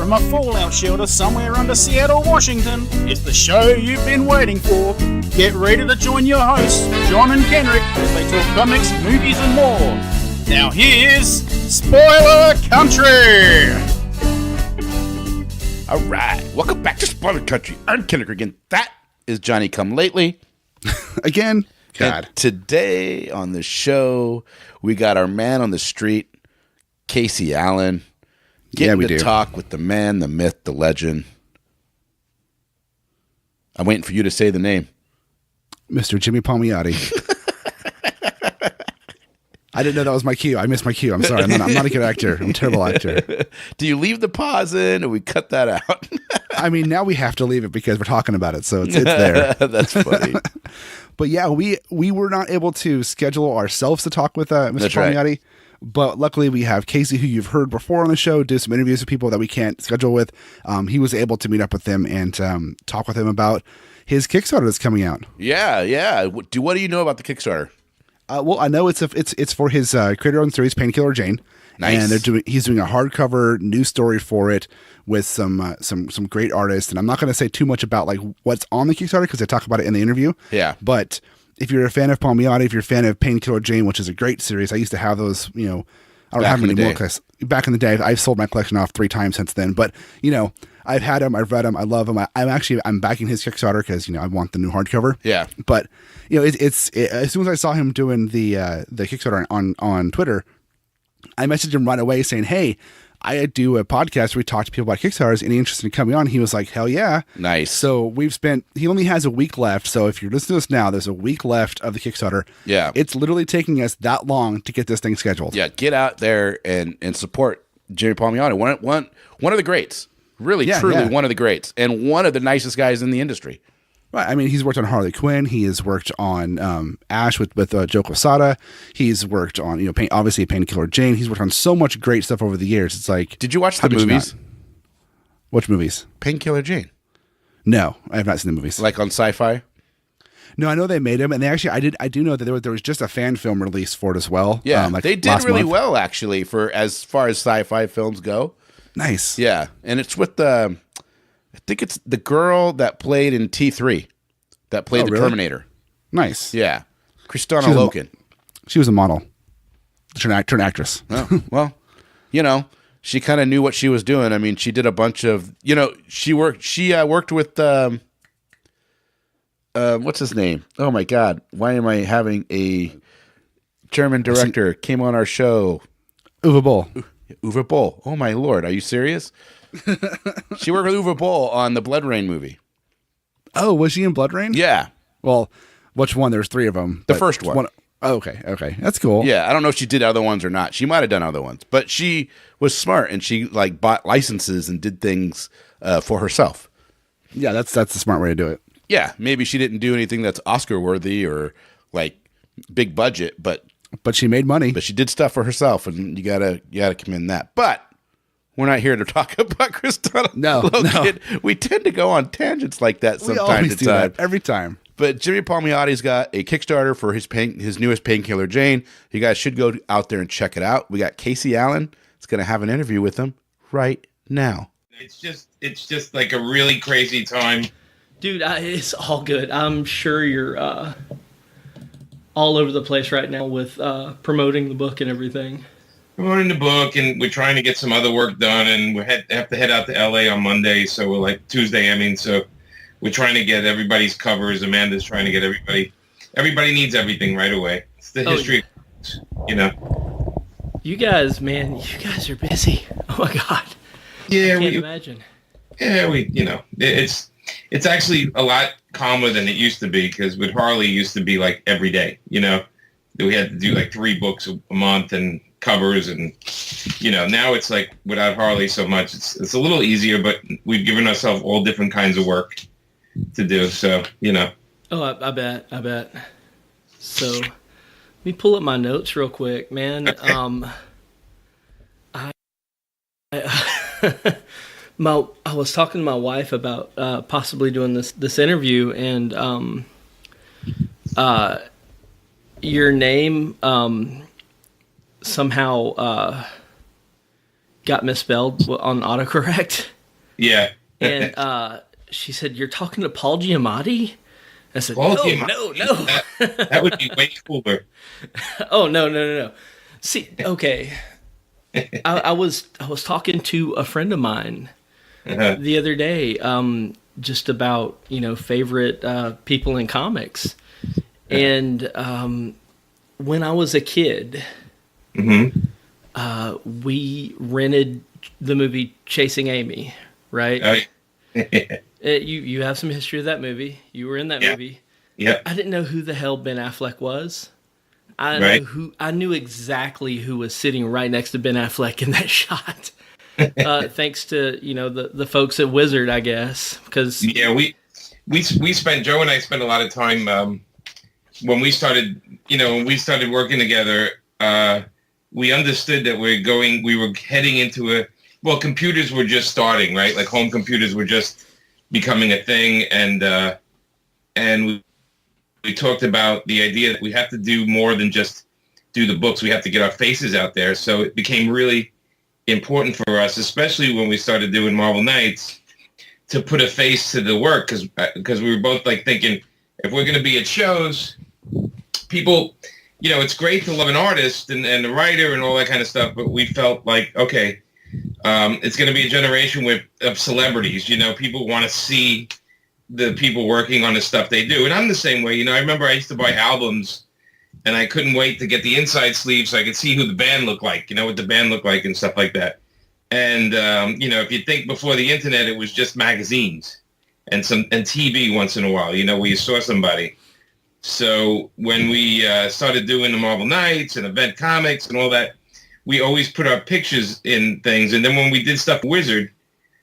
from a fallout shelter somewhere under Seattle, Washington, it's the show you've been waiting for. Get ready to join your hosts, John and Kenric, as they talk comics, movies, and more. Now here's Spoiler Country! Alright, welcome back to Spoiler Country. I'm Kenric again. That is Johnny Come Lately. Again? God. And today on the show, we got our man on the street, Casey Allen. Getting to talk with the man, the myth, the legend. I'm waiting for you to say the name. Mr. Jimmy Palmiotti. I didn't know that was my cue. I missed my cue. I'm sorry. I'm not a good actor. I'm a terrible actor. Do you leave the pause in or we cut that out? I mean, now we have to leave it because we're talking about it. So it's there. That's funny. But yeah, we were not able to schedule ourselves to talk with Mr. Palmiotti. Right. But luckily we have Casey, who you've heard before on the show, do some interviews with people that we can't schedule with. He was able to meet up with them and talk with him about his Kickstarter that's coming out. Yeah. What do you know about the Kickstarter? Well, I know it's for his creator-owned series, Painkiller Jane. Nice. And he's doing a hardcover news story for it with some great artists. And I'm not going to say too much about like what's on the Kickstarter because I talk about it in the interview. Yeah. But if you're a fan of Palmiotti, if you're a fan of Painkiller Jane, which is a great series, I used to have those, I don't have them anymore because back in the day, I've sold my collection off 3 times since then. But, I've had them, I've read them, I love them. I'm backing his Kickstarter because, I want the new hardcover. Yeah. But, it's as soon as I saw him doing the Kickstarter on Twitter, I messaged him right away saying, hey, I do a podcast where we talk to people about Kickstarters. Any interested in coming on? He was like, hell yeah. Nice. So he only has a week left. So if you're listening to us now, there's a week left of the Kickstarter. Yeah. It's literally taking us that long to get this thing scheduled. Yeah. Get out there and support Jimmy Palmiotti. One of the greats. Really, truly one of the greats. And one of the nicest guys in the industry. Right. I mean, he's worked on Harley Quinn. He has worked on Ash with Joe Quesada. He's worked on, obviously Painkiller Jane. He's worked on so much great stuff over the years. It's like, did you watch the movies? Which movies? Painkiller Jane. No, I have not seen the movies. Like on Sci-Fi? No, I know they made them, and they actually, I do know that there was just a fan film released for it as well. Yeah, they did really well actually for as far as sci-fi films go. Nice. Yeah, and it's with I think it's the girl that played in T3, that played the Terminator. Nice. Yeah. Kristanna Loken. She was a model. Turned actress. Oh, well, she kind of knew what she was doing. I mean, she did a bunch of, she worked with, what's his name? Oh my God. Why am I having a German director came on our show? Uwe Boll. Uwe Boll. Oh my Lord. Are you serious? She worked with Uwe Boll on the Blood Rain movie. Oh, was she in Blood Rain? Yeah. Well, which one? There's 3 of them. The first one. Oh, okay. That's cool. Yeah, I don't know if she did other ones or not. She might have done other ones, but she was smart and she bought licenses and did things for herself. Yeah, that's the smart way to do it. Yeah, maybe she didn't do anything that's Oscar worthy or big budget, but she made money. But she did stuff for herself, and you gotta commend that. But we're not here to talk about Kristanna Loken. No. We tend to go on tangents like that sometimes. We always do that every time. But Jimmy Palmiotti's got a Kickstarter for his newest Painkiller Jane. You guys should go out there and check it out. We got Casey Allen. It's going to have an interview with him right now. It's just like a really crazy time. Dude, it's all good. I'm sure you're all over the place right now with promoting the book and everything. Promoting the book, and we're trying to get some other work done, and we have to head out to LA on Monday, so we're Tuesday, so we're trying to get everybody's covers. Amanda's trying to get everybody needs everything right away. It's the history, You guys, man, are busy. Oh my God. Yeah, I can't imagine. Yeah, it's actually a lot calmer than it used to be, because with Harley it used to be like every day, we had to do 3 books a month and covers, and now it's like without Harley so much, it's a little easier, but we've given ourselves all different kinds of work to do, so Oh, I bet. So let me pull up my notes real quick, man. Okay. I was talking to my wife about possibly doing this interview, and your name somehow got misspelled on autocorrect. Yeah. And she said, "You're talking to Paul Giamatti?" I said, Paul "No, Giamatti. no." That would be way cooler. Oh, no. See, okay. I was talking to a friend of mine the other day, just about, favorite people in comics. And when I was a kid, we rented the movie Chasing Amy, right? You have some history of that movie. You were in that movie. Yeah. I didn't know who the hell Ben Affleck was. I knew exactly who was sitting right next to Ben Affleck in that shot. Thanks to the folks at Wizard, I guess, because we spent, Joe and I spent a lot of time when we started working together. We understood that we were heading into computers were just starting, right? Like home computers were just becoming a thing, and we talked about the idea that we have to do more than just do the books. We have to get our faces out there. So it became really important for us, especially when we started doing Marvel Knights, to put a face to the work, because we were both like thinking, if we're going to be at shows, people, it's great to love an artist and a writer and all that kind of stuff, but we felt like, okay, it's going to be a generation of celebrities. People want to see the people working on the stuff they do. And I'm the same way. I remember I used to buy albums and I couldn't wait to get the inside sleeve so I could see who the band looked like, what the band looked like and stuff like that. And, if you think before the internet, it was just magazines and TV once in a while, where you saw somebody. So when we started doing the Marvel Knights and event comics and all that, we always put our pictures in things. And then when we did stuff with Wizard,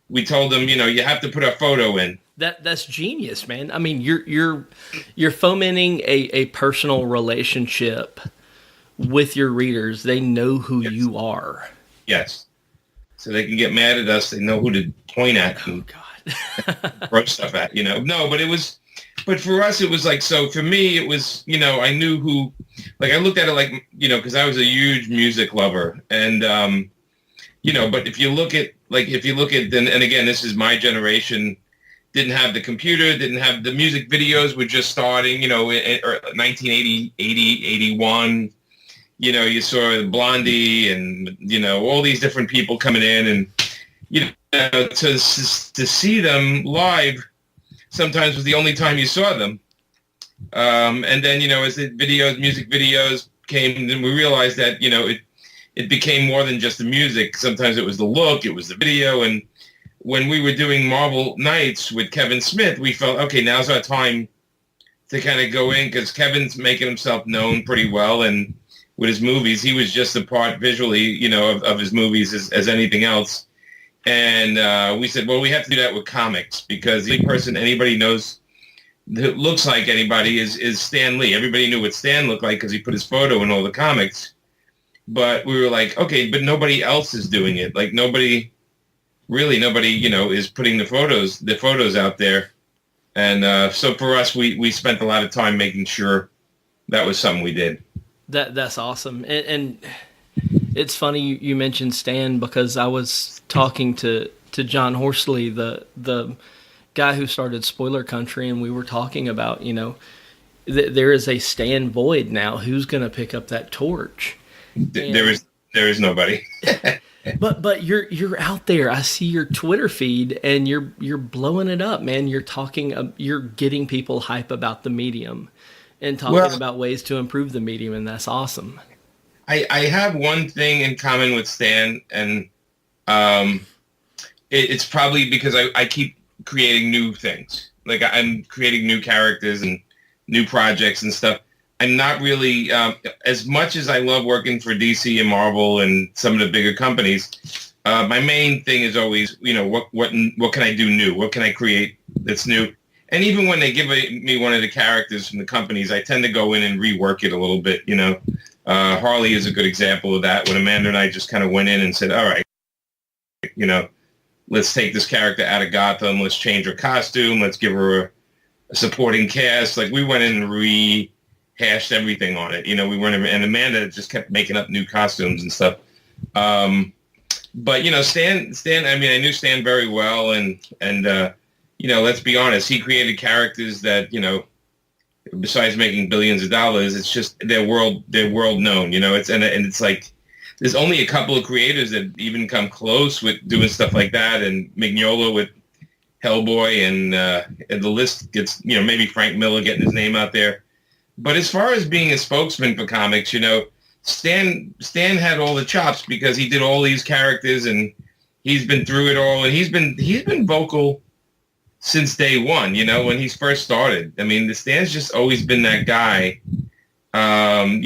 we told them, you have to put our photo in. That's genius, man. I mean, you're fomenting a personal relationship with your readers. They know who you are. Yes. So they can get mad at us. They know who to point at and throw stuff at, No, but for us, it was like, so for me, it was, I knew who, like, I looked at it like, because I was a huge music lover. And, but if you look at, and again, this is my generation, didn't have the computer, didn't have the music videos were just starting, in 1980, 80, 81, you saw Blondie and, all these different people coming in and, to see them live sometimes was the only time you saw them. And then, as the music videos came, then we realized that, it became more than just the music. Sometimes it was the look, it was the video. And when we were doing Marvel Knights with Kevin Smith, we felt, okay, now's our time to kind of go in, because Kevin's making himself known pretty well. And with his movies, he was just a part visually, of his movies as anything else. And we said, well, we have to do that with comics, because the only person anybody knows that looks like anybody is Stan Lee. Everybody knew what Stan looked like because he put his photo in all the comics. But we were like, okay, but nobody else is doing it. Like nobody, is putting the photos out there. And so for us, we spent a lot of time making sure that was something we did. That's awesome. And it's funny you mentioned Stan, because I was talking to John Horsley, the guy who started Spoiler Country, and we were talking about, there is a Stan Boyd now. Who's going to pick up that torch? There is nobody. But you're out there. I see your Twitter feed, and you're blowing it up, man. You're getting people hype about the medium and talking about ways to improve the medium, and that's awesome. I have one thing in common with Stan, and it's probably because I keep creating new things. Like I'm creating new characters and new projects and stuff. I'm not really, as much as I love working for DC and Marvel and some of the bigger companies, my main thing is always, what can I do new? What can I create that's new? And even when they give me one of the characters from the companies, I tend to go in and rework it a little bit, Harley is a good example of that, when Amanda and I just kind of went in and said, all right, let's take this character out of Gotham, let's change her costume, let's give her a supporting cast. Like we went in and rehashed everything on it. We weren't, and Amanda just kept making up new costumes and stuff. But Stan. I mean, I knew Stan very well, and let's be honest, he created characters that besides making billions of dollars, it's just they're world known. It's like there's only a couple of creators that even come close with doing stuff like that, and Mignola with Hellboy, and the list gets maybe Frank Miller getting his name out there. But as far as being a spokesman for comics, Stan had all the chops because he did all these characters and he's been through it all, and he's been vocal since day one, when he's first started. I mean, the Stan's just always been that guy. And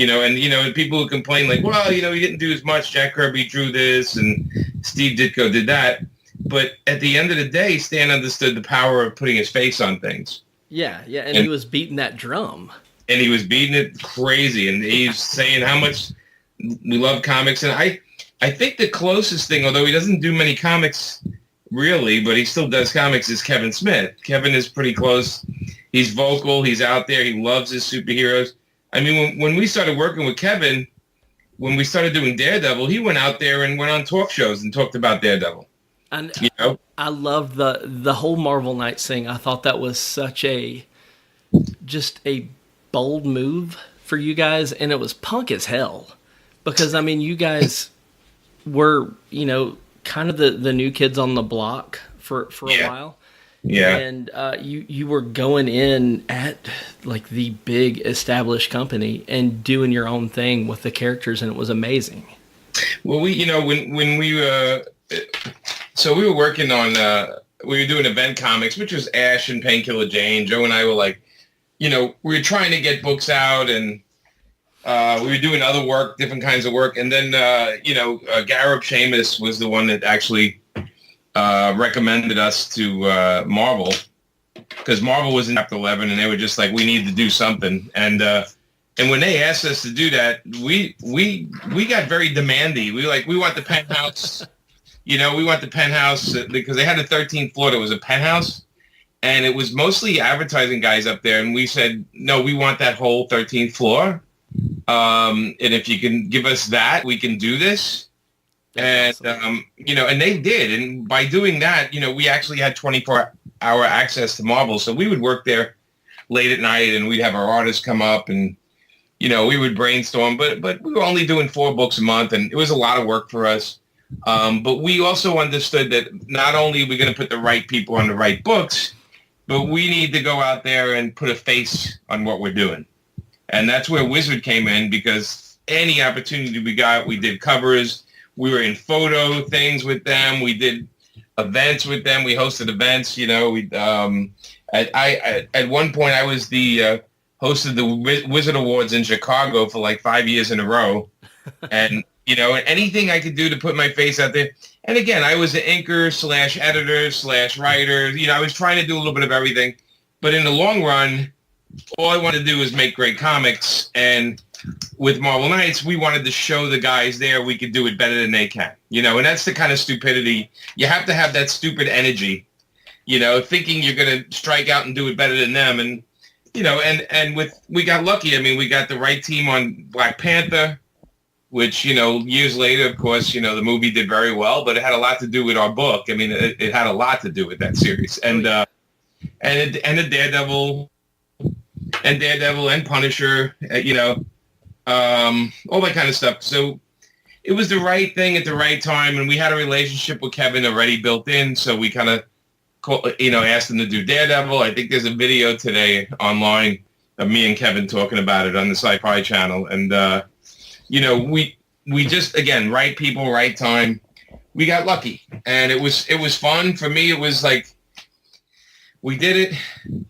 people who complain like, well, he didn't do as much. Jack Kirby drew this and Steve Ditko did that. But at the end of the day, Stan understood the power of putting his face on things. Yeah, and he was beating that drum. And he was beating it crazy, and he's saying how much we love comics. And I think the closest thing, although he doesn't do many comics really, but he still does comics, is Kevin Smith. Kevin is pretty close. He's vocal. He's out there. He loves his superheroes. I mean, when we started working with Kevin, when we started doing Daredevil, he went out there and went on talk shows and talked about Daredevil. And I love the whole Marvel Knights thing. I thought that was such just a bold move for you guys, and it was punk as hell because I mean you guys were kind of the new kids on the block for a while, and you were going in at like the big established company and doing your own thing with the characters, and it was amazing. Well, we when we so we were working on we were doing event comics, which was Ash and Painkiller Jane. Joe and I were like, we were trying to get books out, and we were doing other work, different kinds of work. And then, Gareb Shamus was the one that actually recommended us to Marvel, because Marvel was in Chapter 11, and they were just like, we need to do something. And when they asked us to do that, we got very demanding. We want the penthouse. We want the penthouse because they had a 13th floor that was a penthouse. And it was mostly advertising guys up there. And we said, no, we want that whole 13th floor. And if you can give us that, we can do this. That's awesome. And they did. And by doing that, we actually had 24-hour access to Marvel. So we would work there late at night, and we'd have our artists come up, and, we would brainstorm. But we were only doing 4 books a month, and it was a lot of work for us. But we also understood that not only are we going to put the right people on the right books, but we need to go out there and put a face on what we're doing. And that's where Wizard came in, because any opportunity we got, we did covers. We were in photo things with them. We did events with them. We hosted events. At one point, I was the host of the Wizard Awards in Chicago for like 5 years in a row. And, anything I could do to put my face out there. And again, I was an inker / editor / writer. I was trying to do a little bit of everything. But in the long run, all I wanted to do was make great comics. And with Marvel Knights, we wanted to show the guys there we could do it better than they can. And that's the kind of stupidity. You have to have that stupid energy, thinking you're going to strike out and do it better than them. And, we got lucky. I mean, we got the right team on Black Panther, which, years later, of course, the movie did very well, but it had a lot to do with our book. I mean, it had a lot to do with that series. And the Daredevil and Punisher, all that kind of stuff. So it was the right thing at the right time. And we had a relationship with Kevin already built in. So we kind of, asked him to do Daredevil. I think there's a video today online of me and Kevin talking about it on the Sci-Fi channel. And, we just, again, right people, right time. We got lucky, and it was fun. For me, it was like, we did it.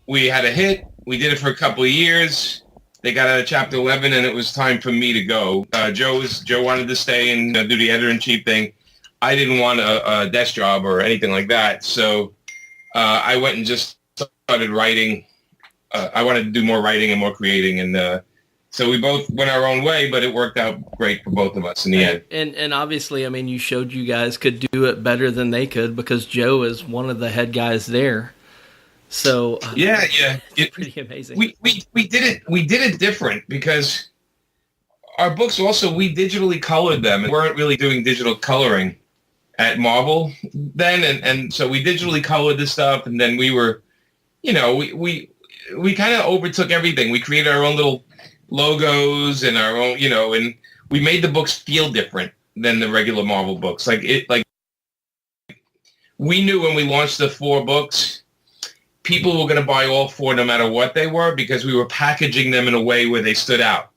We had a hit. We did it for a couple of years. They got out of Chapter 11, and it was time for me to go. Joe wanted to stay and do the editor-in-chief thing. I didn't want a desk job or anything like that, so I went and just started writing. I wanted to do more writing and more creating, and so we both went our own way, but it worked out great for both of us in the end. And obviously, I mean, you showed you guys could do it better than they could, because Joe is one of the head guys there. So it's pretty amazing. We did it different, because our books also, we digitally colored them, and weren't really doing digital coloring at Marvel then, and so we digitally colored the stuff, and then we were, we kind of overtook everything. We created our own little logos and our own, and we made the books feel different than the regular Marvel books. Like we knew when we launched the 4 books, people were going to buy all 4 no matter what they were, because we were packaging them in a way where they stood out.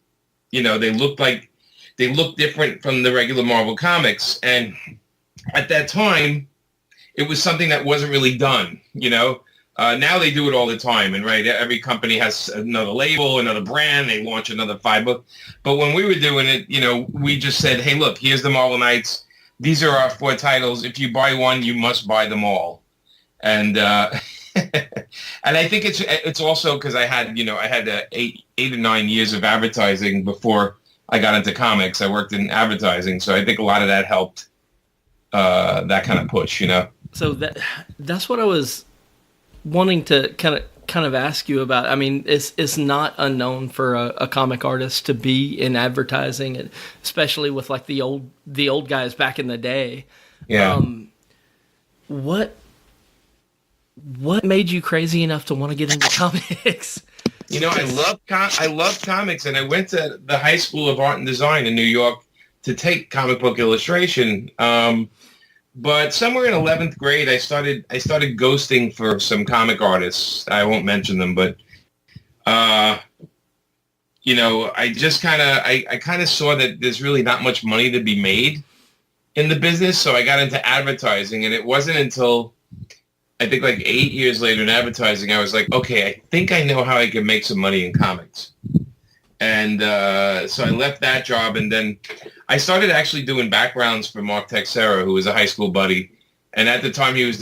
They looked different from the regular Marvel comics. And at that time, it was something that wasn't really done, Now they do it all the time. And right, every company has another label, another brand. They launch another 5 book. But when we were doing it, we just said, hey, look, here's the Marvel Knights. These are our 4 titles. If you buy one, you must buy them all. And and I think it's also because I had 8 or 9 years of advertising before I got into comics. I worked in advertising, so I think a lot of that helped that kind of push. So that's what I was wanting to kind of ask you about. I mean, it's not unknown for a comic artist to be in advertising, especially with like the old guys back in the day. Yeah. What made you crazy enough to want to get into comics? I love comics, and I went to the High School of Art and Design in New York to take comic book illustration. But somewhere in 11th grade, I started ghosting for some comic artists. I won't mention them, but I just kind of saw that there's really not much money to be made in the business. So I got into advertising, and it wasn't until I think like 8 years later in advertising, I was like, okay, I think I know how I can make some money in comics. And so I left that job, and then I started actually doing backgrounds for Mark Texera, who was a high school buddy. And at the time, he was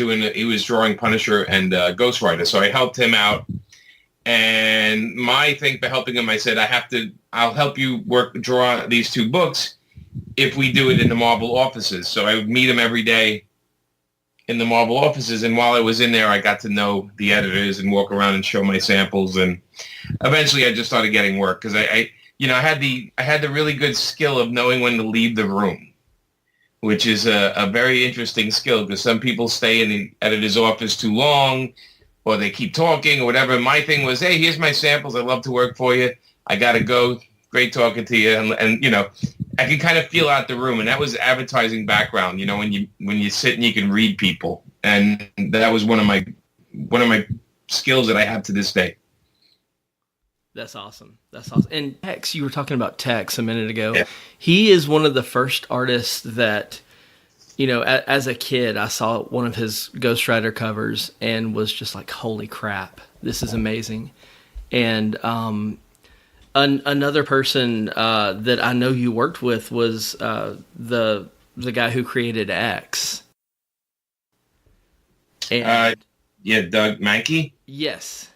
drawing Punisher and Ghost Rider. So I helped him out. And my thing for helping him, I said, I'll help you draw these 2 books if we do it in the Marvel offices. So I would meet him every day in the Marvel offices, and while I was in there, I got to know the editors and walk around and show my samples, and eventually I just started getting work because I had the really good skill of knowing when to leave the room, which is a very interesting skill because some people stay in the editor's office too long, or they keep talking or whatever. My thing was, hey, here's my samples. I'd love to work for you. I got to go. Great talking to you, and I could kind of feel out the room, and that was advertising background. When you sit and you can read people, and that was one of my skills that I have to this day. That's awesome. And Tex, you were talking about Tex a minute ago. Yeah. He is one of the first artists that, as a kid, I saw one of his Ghost Rider covers and was just like, holy crap, this is amazing. And another person that I know you worked with was the guy who created X. And Doug Mankey. Yes.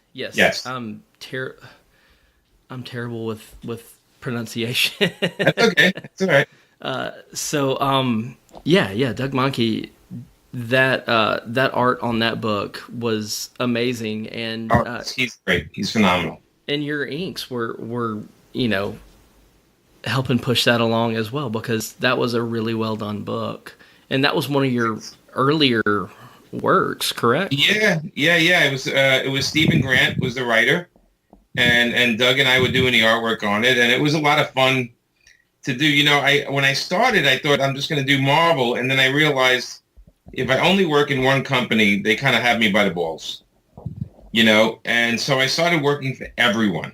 I'm terrible with pronunciation. That's okay. It's all right. Doug Mankey. That art on that book was amazing, and he's great. He's phenomenal. And your inks were helping push that along as well, because that was a really well done book, and that was one of your earlier works, correct? Yeah. It was Stephen Grant was the writer, and Doug and I were doing the artwork on it, and it was a lot of fun to do. When I started, I thought I'm just going to do Marvel, and then I realized if I only work in one company, they kind of have me by the balls. And so I started working for everyone.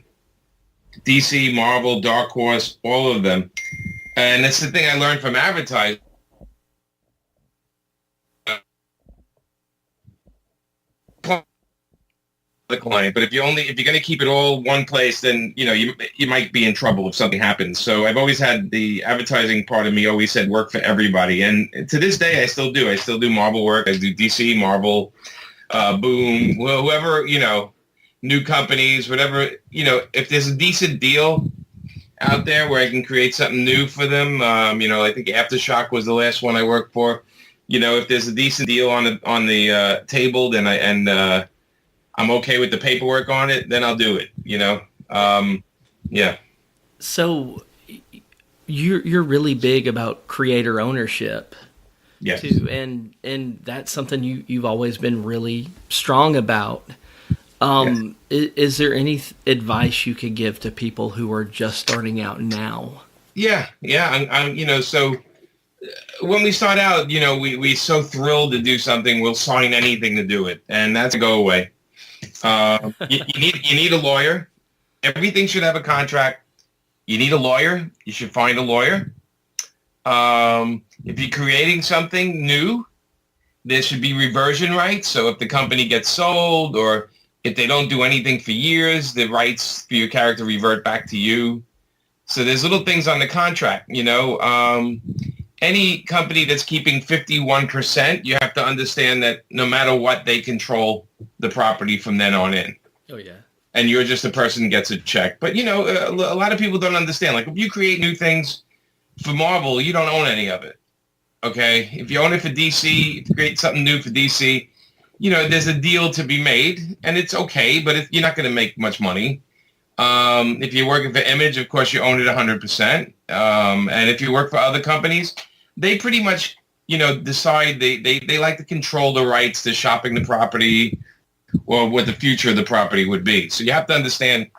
DC, Marvel, Dark Horse, all of them. And that's the thing I learned from advertising. The client, but if you're going to keep it all one place, then you might be in trouble if something happens. So I've always had the advertising part of me always said work for everybody, and to this day I still do. I still do Marvel work. I do DC, Marvel, Boom, whoever, new companies, whatever, if there's a decent deal out there where I can create something new for them, I think Aftershock was the last one I worked for. If there's a decent deal on the table, then I'm okay with the paperwork on it, then I'll do it, yeah. So you're really big about creator ownership. Yes. too, and that's something you've always been really strong about. Yes. Is there any advice you could give to people who are just starting out now? Yeah. I'm so when we start out, we so thrilled to do something, we'll sign anything to do it, and that's a go away. You need a lawyer. Everything should have a contract. You need a lawyer. You should find a lawyer. If you're creating something new, there should be reversion rights. So if the company gets sold or if they don't do anything for years, the rights for your character revert back to you. So there's little things on the contract, Any company that's keeping 51%, you have to understand that no matter what, they control the property from then on in. Oh, yeah. And you're just the person who gets a check. But, a lot of people don't understand. Like, if you create new things for Marvel, you don't own any of it. Okay? If you own it for DC, if you create something new for DC, there's a deal to be made, and it's okay, but you're not going to make much money. If you're working for Image, of course, you own it 100%. And if you work for other companies, they pretty much, decide they like to control the rights to shopping the property or what the future of the property would be. So you have to understand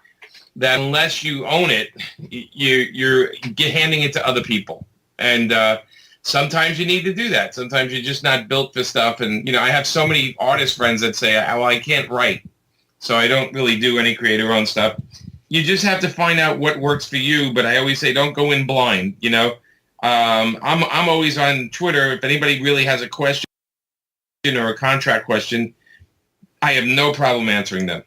that unless you own it, you're handing it to other people. And sometimes you need to do that. Sometimes you're just not built for stuff. And, I have so many artist friends that say, well, I can't write, so I don't really do any creator-owned stuff. You just have to find out what works for you. But I always say, don't go in blind, I'm always on Twitter. If anybody really has a question or a contract question, I have no problem answering them.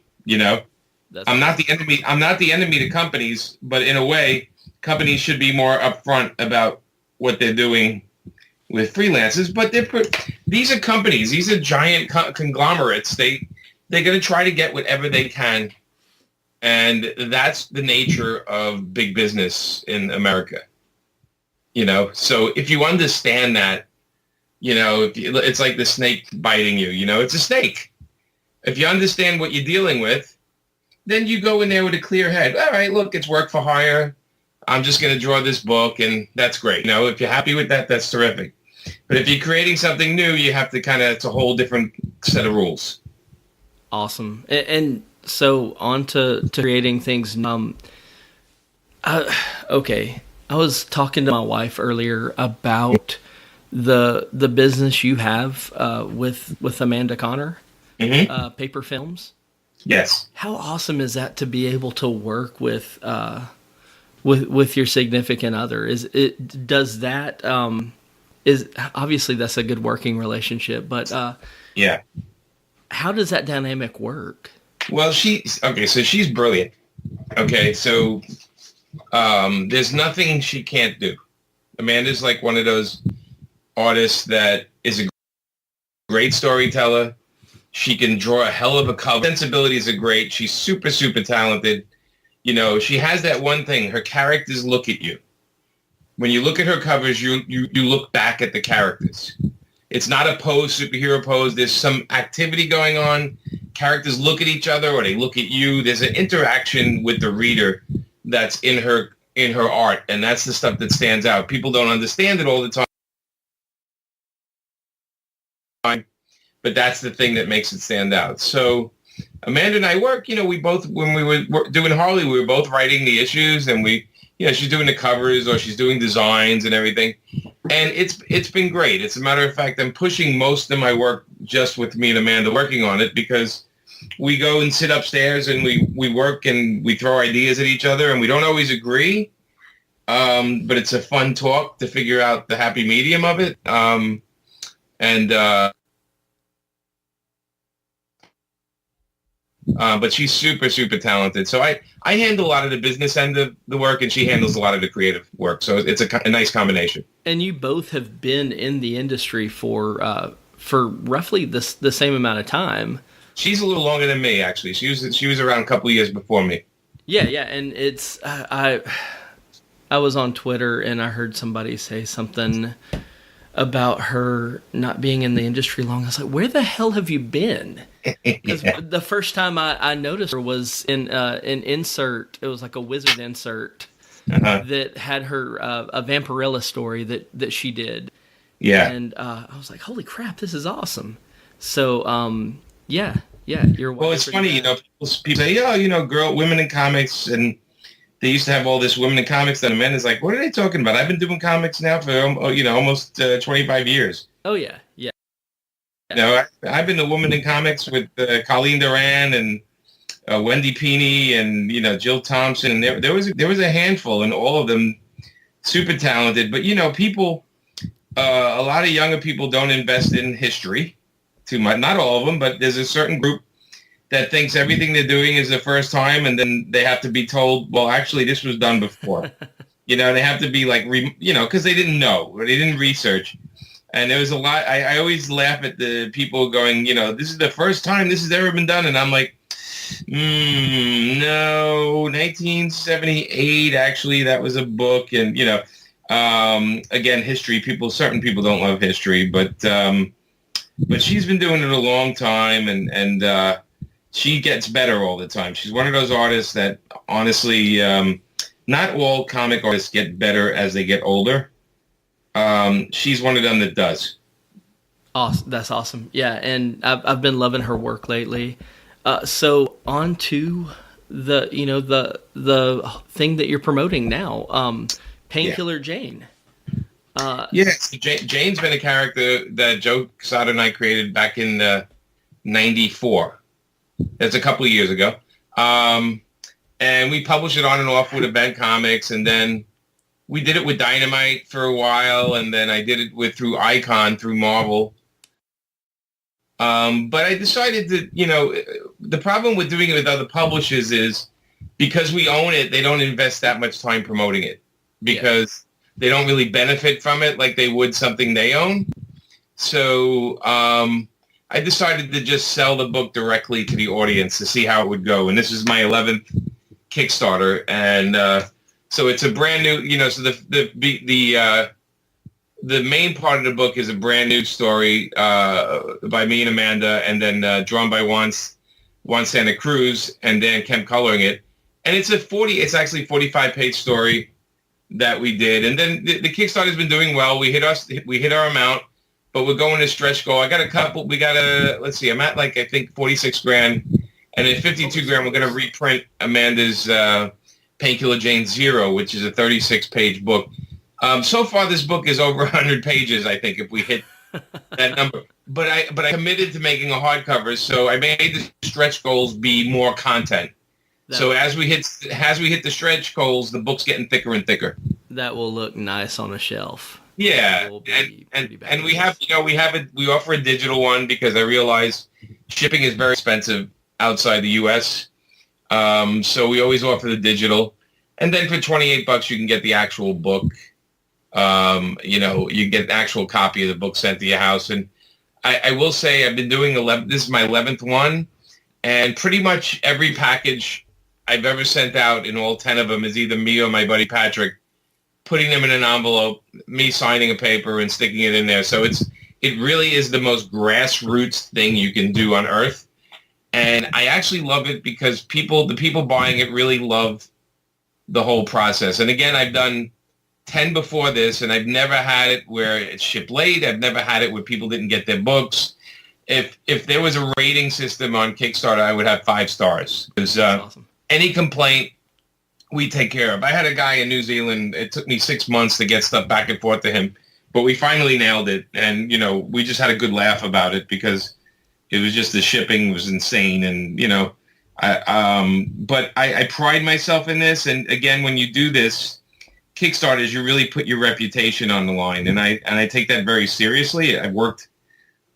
I'm not the enemy. I'm not the enemy to companies, but in a way, companies should be more upfront about what they're doing with freelancers. But these are companies. These are giant conglomerates. They're going to try to get whatever they can, and that's the nature of big business in America. So if you understand that, it's like the snake biting you. It's a snake. If you understand what you're dealing with, then you go in there with a clear head. All right, look, it's work for hire. I'm just going to draw this book, and that's great. If you're happy with that, that's terrific. But if you're creating something new, you have to it's a whole different set of rules. Awesome. And so on to creating things. Okay. I was talking to my wife earlier about the business you have with Amanda Connor. Mm-hmm. Paper Films. Yes. How awesome is that to be able to work with your significant other? Is obviously that's a good working relationship, but yeah. How does that dynamic work? Well, so she's brilliant. Okay, so there's nothing she can't do. Amanda's like one of those artists that is a great storyteller. She can draw a hell of a cover. Sensibilities are great. She's super, super talented. She has that one thing. Her characters look at you. When you look at her covers, you look back at the characters. It's not a pose, superhero pose. There's some activity going on. Characters look at each other or they look at you. There's an interaction with the reader that's in her art, and that's the stuff that stands out. People don't understand it all the time. But that's the thing that makes it stand out. So Amanda and I work, we both, when we were doing Harley, we were both writing the issues, and she's doing the covers or she's doing designs and everything. And it's been great. As a matter of fact, I'm pushing most of my work just with me and Amanda working on it, because we go and sit upstairs and we work and we throw ideas at each other, and we don't always agree. But it's a fun talk to figure out the happy medium of it. But she's super, super talented. So I handle a lot of the business end of the work, and she handles a lot of the creative work. So it's a nice combination. And you both have been in the industry for roughly the same amount of time. She's a little longer than me, actually. She was around a couple of years before me. Yeah, and it's I was on Twitter and I heard somebody say something about her not being in the industry long. I was like, where the hell have you been? Because the first time I noticed her was in an insert. It was like a Wizard insert that had her a Vampirella story that she did. Yeah. And I was like, holy crap, this is awesome. So, yeah, you're Well, it's funny, people say, women in comics, and they used to have all this women in comics, and the men is like, what are they talking about? I've been doing comics now for, almost 25 years. Oh, yeah. I've been the woman in comics with Colleen Duran and Wendy Peeney and, Jill Thompson. And there was a handful, and all of them super talented. But, people, a lot of younger people don't invest in history too much. Not all of them, but there's a certain group that thinks everything they're doing is the first time, and then they have to be told, well, actually, this was done before. They have to be like, because they didn't know or they didn't research. And there was a lot. I always laugh at the people going, this is the first time this has ever been done. And I'm like, no, 1978, actually, that was a book. And, again, history, certain people don't love history, but she's been doing it a long time, and she gets better all the time. She's one of those artists that, honestly, not all comic artists get better as they get older. She's one of them that does. Awesome. That's awesome. Yeah, and I've been loving her work lately. So on to the thing that you're promoting now, Painkiller Jane. Yes, Jane's been a character that Joe Quesada and I created back in '94. That's a couple of years ago. And we published it on and off with Event Comics, and then we did it with Dynamite for a while, and then I did it through Icon, through Marvel. But I decided that, the problem with doing it with other publishers is because we own it, they don't invest that much time promoting it because they don't really benefit from it like they would something they own. So I decided to just sell the book directly to the audience to see how it would go. And this is my 11th Kickstarter, and so it's a brand new, so the main part of the book is a brand new story by me and Amanda, and then drawn by Juan Santa Cruz, and Dan Kemp coloring it. And it's actually a 45-page story that we did. And then the Kickstarter's been doing well. We hit our amount, but we're going to stretch goal. I got a couple. Let's see. I'm at I think 46 grand, and at 52 grand, we're going to reprint Amanda's Painkiller Jane 0, which is a 36-page book. So far, this book is over 100 pages, I think, if we hit that number. But I committed to making a hardcover, so I made the stretch goals be more content. So as we hit the stretch goals, the book's getting thicker and thicker. That will look nice on a shelf. Yeah, and we offer a digital one because I realize shipping is very expensive outside the U.S. So we always offer the digital, and then for $28 you can get the actual book. You get an actual copy of the book sent to your house. And I will say I've been doing this is my 11th one, and pretty much every package I've ever sent out in all 10 of them is either me or my buddy Patrick putting them in an envelope, me signing a paper and sticking it in there. So it really is the most grassroots thing you can do on earth. And I actually love it because the people buying it really love the whole process. And again, I've done 10 before this, and I've never had it where it's shipped late. I've never had it where people didn't get their books. If there was a rating system on Kickstarter, I would have 5 stars. Because awesome. Any complaint, we take care of. I had a guy in New Zealand. It took me 6 months to get stuff back and forth to him, but we finally nailed it. And, we just had a good laugh about it because it was just the shipping was insane. And, but I pride myself in this. And again, when you do this, Kickstarters, you really put your reputation on the line. And I take that very seriously. I've worked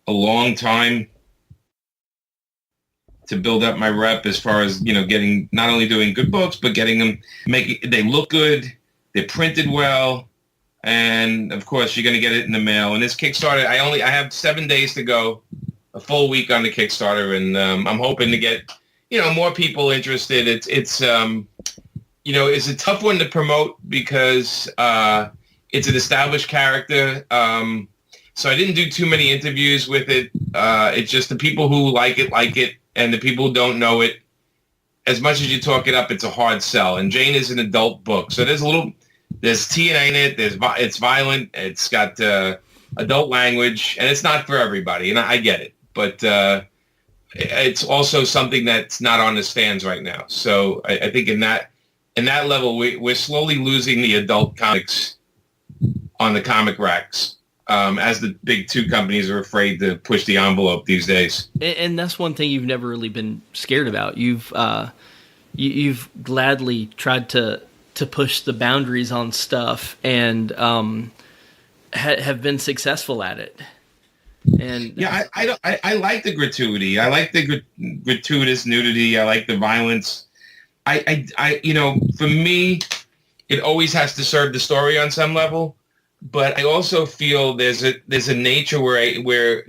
a long time to build up my rep as far as, getting, not only doing good books, but getting them, they look good, they're printed well, and of course you're going to get it in the mail. And this Kickstarter, I have 7 days to go, a full week on the Kickstarter, and I'm hoping to get, more people interested. It's a tough one to promote because it's an established character. So I didn't do too many interviews with it. It's just the people who like it, and the people who don't know it, as much as you talk it up, it's a hard sell. And Jane is an adult book. So there's TNA in it. It's violent. It's got adult language, and it's not for everybody, and I get it. But it's also something that's not on the stands right now. So I think in that level, we're slowly losing the adult comics on the comic racks, as the big two companies are afraid to push the envelope these days. And that's one thing you've never really been scared about. You've gladly tried to push the boundaries on stuff, and have been successful at it. And yeah, I like the gratuity. I like the gratuitous nudity. I like the violence. I for me, it always has to serve the story on some level. But I also feel there's a nature where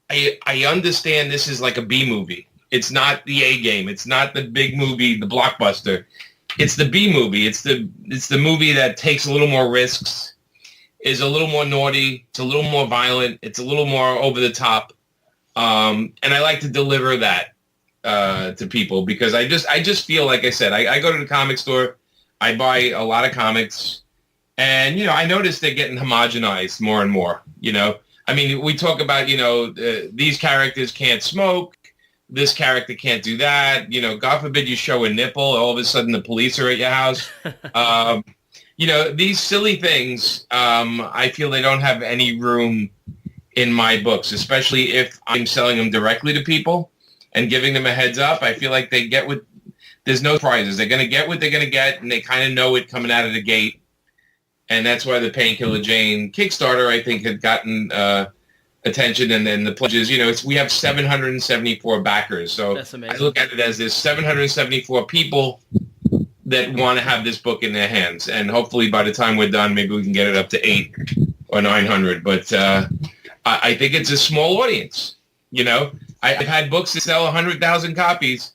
I understand this is like a B movie. It's not the A game. It's not the big movie, the blockbuster. It's the B movie. It's the movie that takes a little more risks, is a little more naughty. It's a little more violent. It's a little more over the top. And I like to deliver that to people because I just feel, like I said, I go to the comic store, I buy a lot of comics, and I notice they're getting homogenized more and more. I mean, we talk about these characters can't smoke. This character can't do that. God forbid you show a nipple. All of a sudden the police are at your house. These silly things, I feel they don't have any room in my books, especially if I'm selling them directly to people and giving them a heads up. I feel like they get there's no prizes. They're going to get what they're going to get, and they kind of know it coming out of the gate. And that's why the Painkiller Jane Kickstarter, I think, had gotten attention, and then the pledges. We have 774 backers, so that's amazing. I look at it as there's 774 people that want to have this book in their hands, and hopefully by the time we're done, maybe we can get it up to 800 or 900. But I think it's a small audience. I've had books that sell 100,000 copies,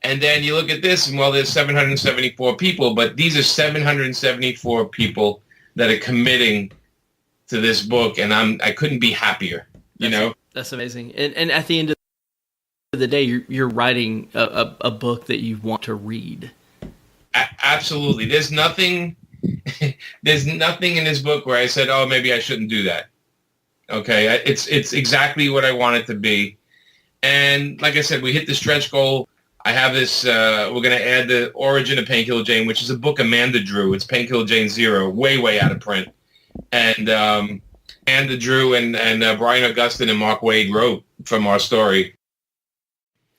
and then you look at this, and there's 774 people, but these are 774 people that are committing to this book, and I couldn't be happier. That's amazing. And at the end of the day, you're writing a book that you want to read. Absolutely. There's nothing in this book where I said, oh, maybe I shouldn't do that. Okay. It's exactly what I want it to be. And like I said, we hit the stretch goal. I have this, we're going to add the origin of Painkiller Jane, which is a book Amanda drew. It's Painkiller Jane 0, way out of print. And Amanda drew and Brian Augustin and Mark Waid wrote from our story.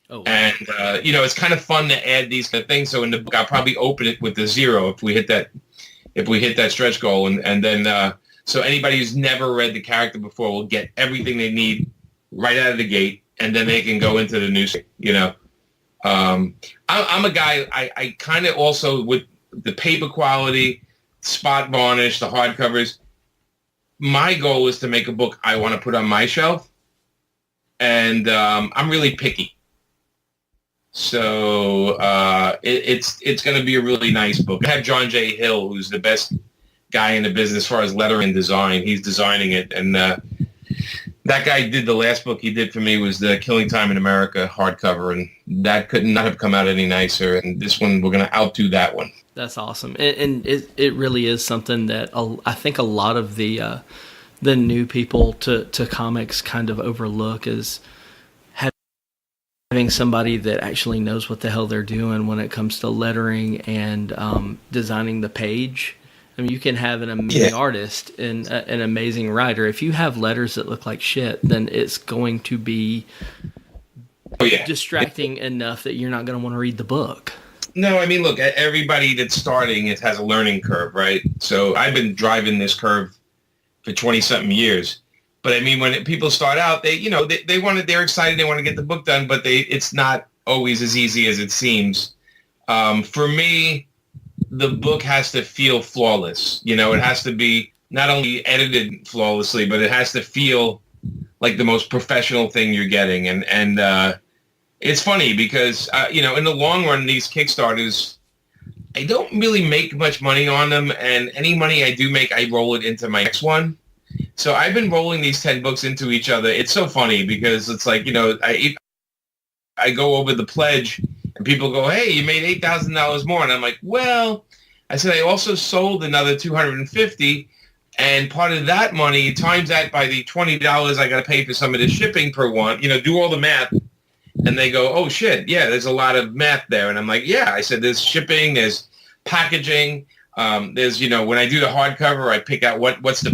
Oh, wow. And, it's kind of fun to add these kind of things. So in the book, I'll probably open it with the 0 if we hit that stretch goal. And then, so anybody who's never read the character before will get everything they need right out of the gate. And then they can go into the new, I'm a guy, I kind of also, with the paper quality, spot varnish, the hardcovers, my goal is to make a book I want to put on my shelf. And I'm really picky. So it's going to be a really nice book. I have John J. Hill, who's the best guy in the business as far as lettering and design. He's designing it. And that guy did the last book he did for me was the Killing Time in America hardcover. And that could not have come out any nicer. And this one, we're going to outdo that one. That's awesome. And it really is something that I think a lot of the new people to comics kind of overlook is having somebody that actually knows what the hell they're doing when it comes to lettering and designing the page. I mean, you can have an amazing artist and an amazing writer. If you have letters that look like shit, then it's going to be distracting enough that you're not going to want to read the book. No, I mean, look, everybody that's starting, it has a learning curve, right? So I've been driving this curve for 20-something years. But I mean, when people start out, they're excited, they want to get the book done, but it's not always as easy as it seems. For me, the book has to feel flawless. It has to be not only edited flawlessly, but it has to feel like the most professional thing you're getting. And it's funny because, in the long run, these Kickstarters, I don't really make much money on them. And any money I do make, I roll it into my next one. So I've been rolling these 10 books into each other. It's so funny because it's like, I go over the pledge and people go, hey, you made $8,000 more. And I'm like, well, I said, I also sold another 250. And part of that money, times that by the $20 I got to pay for some of the shipping per one, do all the math. And they go, oh, shit, yeah, there's a lot of math there. And I'm like, yeah. I said, there's shipping, there's packaging. There's, when I do the hardcover, I pick out what's the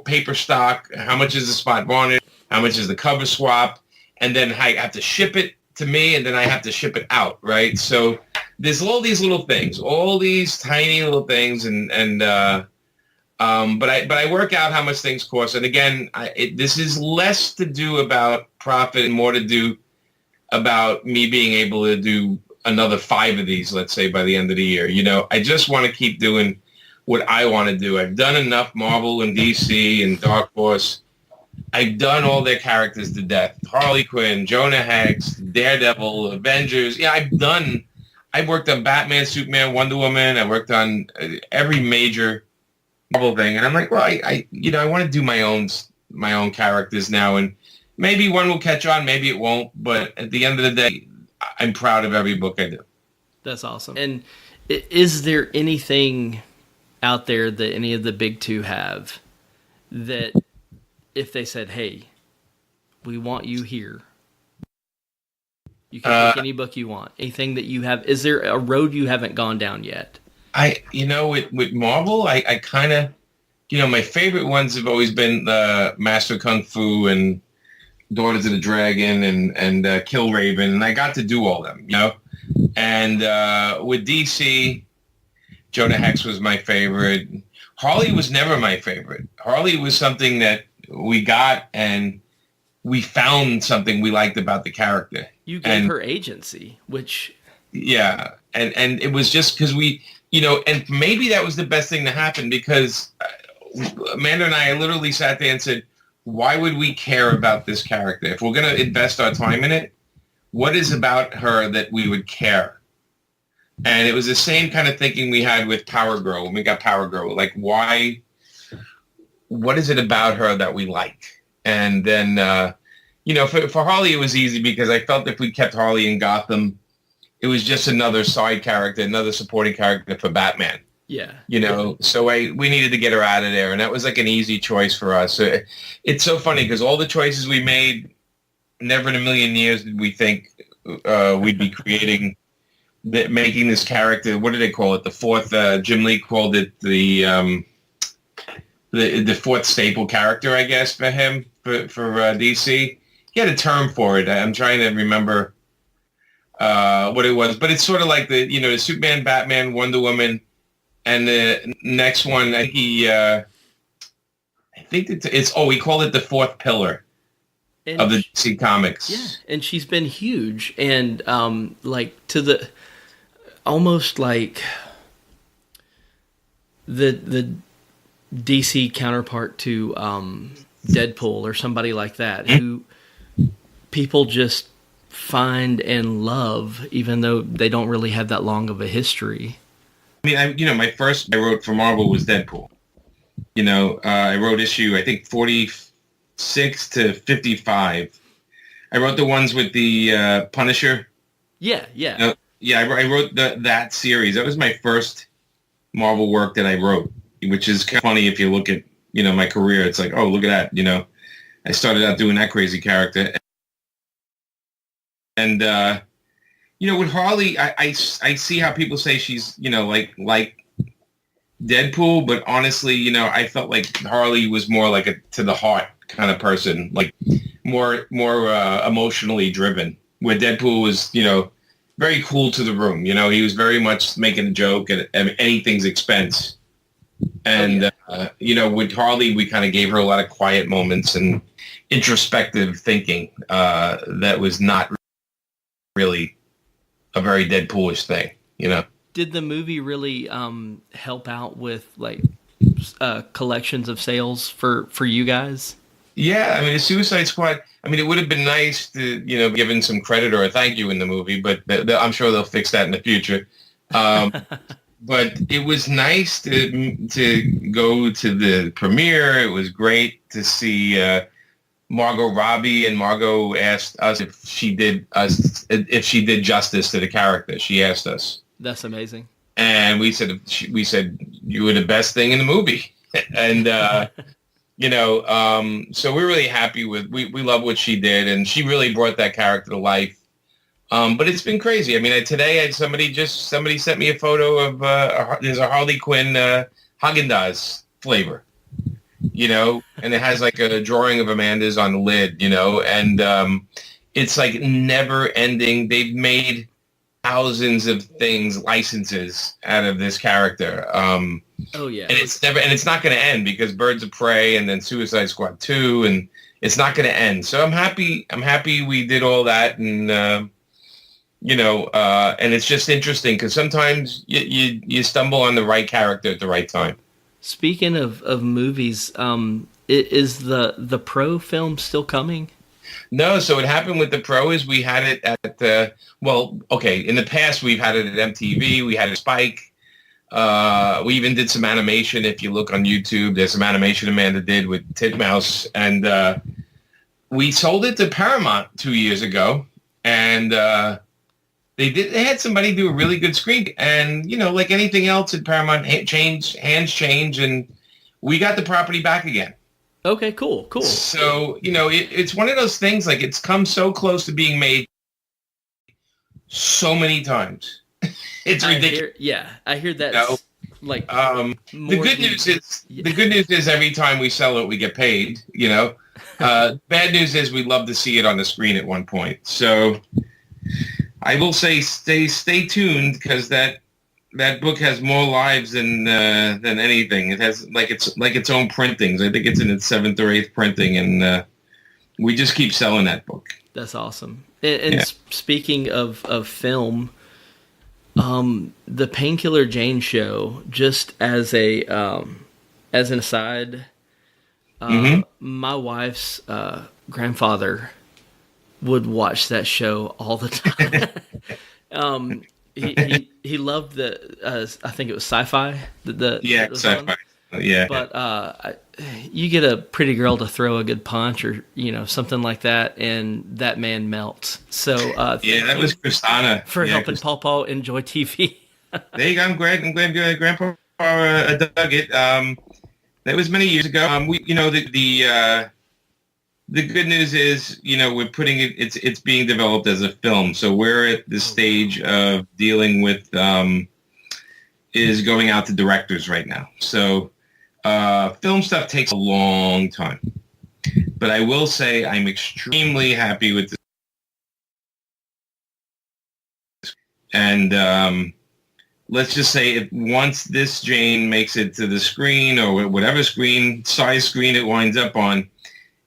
paper stock, how much is the spot varnish, how much is the cover swap. And then I have to ship it to me, and then I have to ship it out, right? So there's all these little things, all these tiny little things. But I work out how much things cost. And again, this is less to do about profit and more to do about me being able to do another 5 of these, let's say, by the end of the year. I just want to keep doing what I want to do. I've done enough Marvel and DC and Dark Horse. I've done all their characters to death. Harley Quinn, Jonah Hex, Daredevil, Avengers. Yeah, I've worked on Batman, Superman, Wonder Woman. I worked on every major Marvel thing. And I'm like, well, I want to do my own characters now. And maybe one will catch on, maybe it won't. But at the end of the day, I'm proud of every book I do. That's awesome. And is there anything out there that any of the big two have that if they said, hey, we want you here, you can pick any book you want, anything that you have, is there a road you haven't gone down yet? With Marvel, I kind of, my favorite ones have always been Master Kung Fu and Daughters of the Dragon and Kill Raven, and I got to do all them, And with DC, Jonah Hex was my favorite. Harley was never my favorite. Harley was something that we got, and we found something we liked about the character. You gave her agency, which... Yeah, and it was just because we, and maybe that was the best thing to happen, because Amanda and I literally sat there and said, why would we care about this character? If we're going to invest our time in it, what is about her that we would care? And it was the same kind of thinking we had with Power Girl when we got Power Girl. Like, why? What is it about her that we like? And then, for Harley, it was easy because I felt if we kept Harley in Gotham, it was just another side character, another supporting character for Batman. Yeah. So we needed to get her out of there, and that was like an easy choice for us. It's so funny because all the choices we made, never in a million years did we think we'd be making this character. What do they call it? The fourth. Jim Lee called it the fourth staple character, I guess, for him for DC. He had a term for it. I'm trying to remember what it was, but it's sort of like the Superman, Batman, Wonder Woman. And the next one, he called it the fourth pillar of the DC Comics. Yeah, and she's been huge, and to the almost like the DC counterpart to Deadpool or somebody like that, who people just find and love, even though they don't really have that long of a history. I mean, my first I wrote for Marvel was Deadpool. I wrote issue, I think, 46 to 55. I wrote the ones with the Punisher. Yeah. I wrote that series. That was my first Marvel work that I wrote, which is kind of funny if you look at, my career. It's like, oh, look at that. I started out doing that crazy character. And, with Harley, I see how people say she's, like Deadpool, but honestly, I felt like Harley was more like a to the heart kind of person, like more emotionally driven, where Deadpool was, very cool to the room. He was very much making a joke at anything's expense. And, with Harley, we kind of gave her a lot of quiet moments and introspective thinking that was not really a very Deadpoolish thing, Did the movie really help out with collections of sales for you guys? Yeah, the Suicide Squad. It would have been nice to given some credit or a thank you in the movie, but I'm sure they'll fix that in the future. But it was nice to go to the premiere. It was great to see Margot Robbie, and Margot asked us if she did justice to the character. She asked us. That's amazing. And we said you were the best thing in the movie. And so we're really happy with we love what she did, and she really brought that character to life. But it's been crazy. I mean, today I had somebody sent me a photo of there's a Harley Quinn Haagen-Dazs flavor, and it has like a drawing of Amanda's on the lid, and it's like never ending. They've made thousands of licenses out of this character. Oh yeah, and it's not going to end, because Birds of Prey and then Suicide Squad 2, and it's not going to end. So I'm happy we did all that, and and it's just interesting because sometimes you stumble on the right character at the right time. Speaking of movies, is the Pro film still coming? No, so what happened with the Pro is we had it at in the past we've had it at MTV, we had a Spike. We even did some animation. If you look on YouTube, there's some animation Amanda did with Titmouse, and we sold it to Paramount 2 years ago, and they had somebody do a really good screen, and like anything else at Paramount, hands change, and we got the property back again. Okay, cool. So it's one of those things, like, it's come so close to being made so many times. It's ridiculous. I hear that. Like, the good news is every time we sell it, we get paid. Bad news is we'd love to see it on the screen at one point. So I will say, stay tuned, because that book has more lives than anything. It has its own printings. I think it's in its 7th or 8th printing, and we just keep selling that book. That's awesome. And speaking of film, the Painkiller Jane show, just as an aside, my wife's grandfather would watch that show all the time. He loved the I think it was sci-fi. Sci-fi. Yeah. But you get a pretty girl to throw a good punch, or something like that, and that man melts. So that was Christina for helping Paw enjoy TV. There you go. I'm glad Grandpa dug it. That was many years ago. The good news is, we're putting it. It's being developed as a film. So we're at the stage of dealing with is going out to directors right now. So film stuff takes a long time. But I will say I'm extremely happy with this. And let's just say, if once this Jane makes it to the screen, or whatever size screen it winds up on,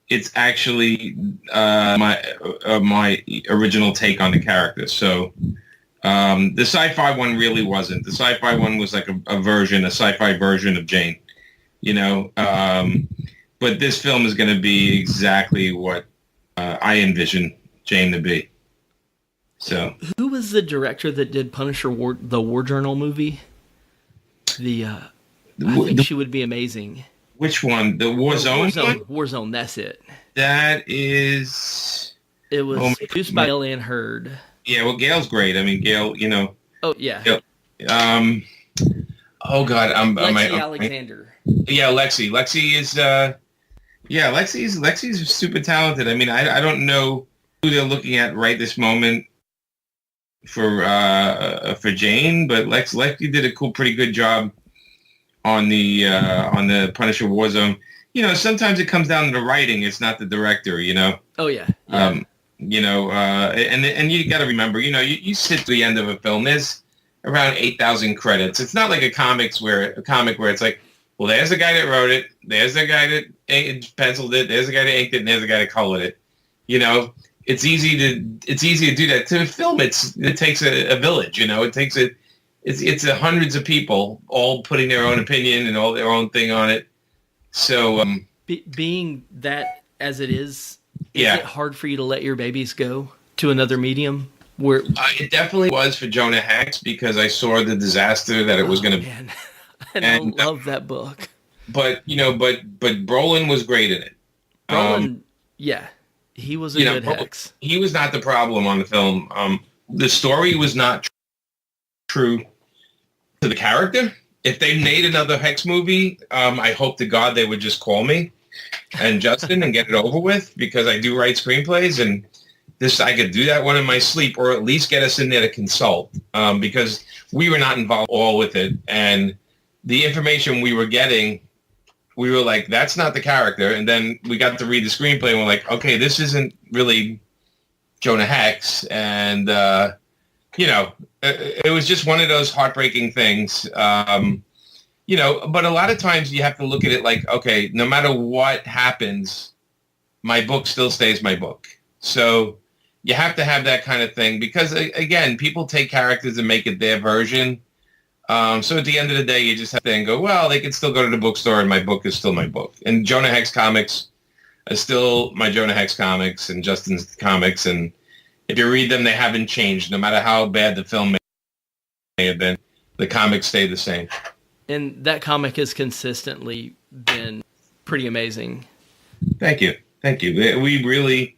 it's actually my original take on the character. So the sci-fi one really wasn't. The sci-fi one was like a sci-fi version of Jane, but this film is going to be exactly what I envision Jane to be. So who was the director that did Punisher the War Journal movie? I think she would be amazing. Which one? The Warzone? Warzone, that's it. That is... It was produced by Gail Ann Hurd. Yeah, well, Gail's great. I mean, Gail, Oh, yeah. Gail, oh, God. Lexi Alexander. Yeah, Lexi. Lexi is... Lexi's super talented. I mean, I don't know who they're looking at right this moment for Jane, but Lexi did a pretty good job on the Punisher Warzone. Sometimes it comes down to the writing. It's not the director, Oh, yeah. And you got to remember, you sit to the end of a film, there's around 8,000 credits. It's not like a comic where it's like, well, there's the guy that wrote it, there's the guy that penciled it, there's the guy that inked it, and there's the guy that colored it. It's easy to do that. To film, it takes a village. It's hundreds of people all putting their own opinion and all their own thing on it. So being that as it is it hard for you to let your babies go to another medium? Where it definitely was for Jonah Hex, because I saw the disaster that it was going to. And I love that book. But Brolin was great in it. Brolin, he was a good Hex. He was not the problem on the film. The story was not true to the character. if they made another Hex movie, I hope to God they would just call me and Justin and get it over with, because I do write screenplays, and this I could do that one in my sleep, or at least get us in there to consult, because we were not involved all with it, and the information we were getting, we were like, that's not the character, and then we got to read the screenplay and we're like, okay, this isn't really Jonah Hex, and it was just one of those heartbreaking things. But a lot of times you have to look at it like, okay, no matter what happens, my book still stays my book. So you have to have that kind of thing, because, again, people take characters and make it their version. So at the end of the day, you just have to go, well, they can still go to the bookstore and my book is still my book. And Jonah Hex comics are still my Jonah Hex comics and Justin's comics. And if you read them, they haven't changed. No matter how bad the film may have been, the comics stay the same. And that comic has consistently been pretty amazing. Thank you. We really,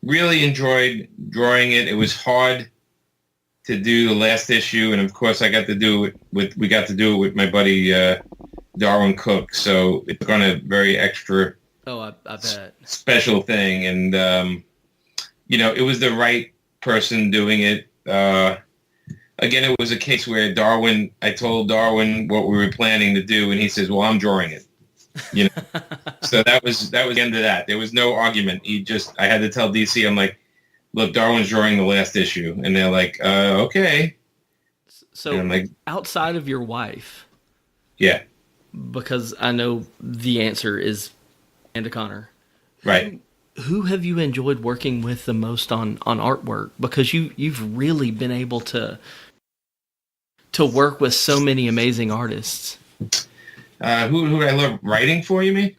really enjoyed drawing it. It was hard to do the last issue, and of course, we got to do it with my buddy Darwin Cook. So it's on a very extra, I bet, special thing, and it was the right person doing it. Again, it was a case where I told Darwin what we were planning to do, and he says, "Well, I'm drawing it." So that was the end of that. There was no argument. I had to tell DC, I'm like, look, Darwin's drawing the last issue. And they're like, okay. So I'm like, outside of your wife. Yeah. Because I know the answer is Amanda Connor. Right. Who have you enjoyed working with the most on artwork? Because you've really been able to work with so many amazing artists. Who I love writing for, you mean?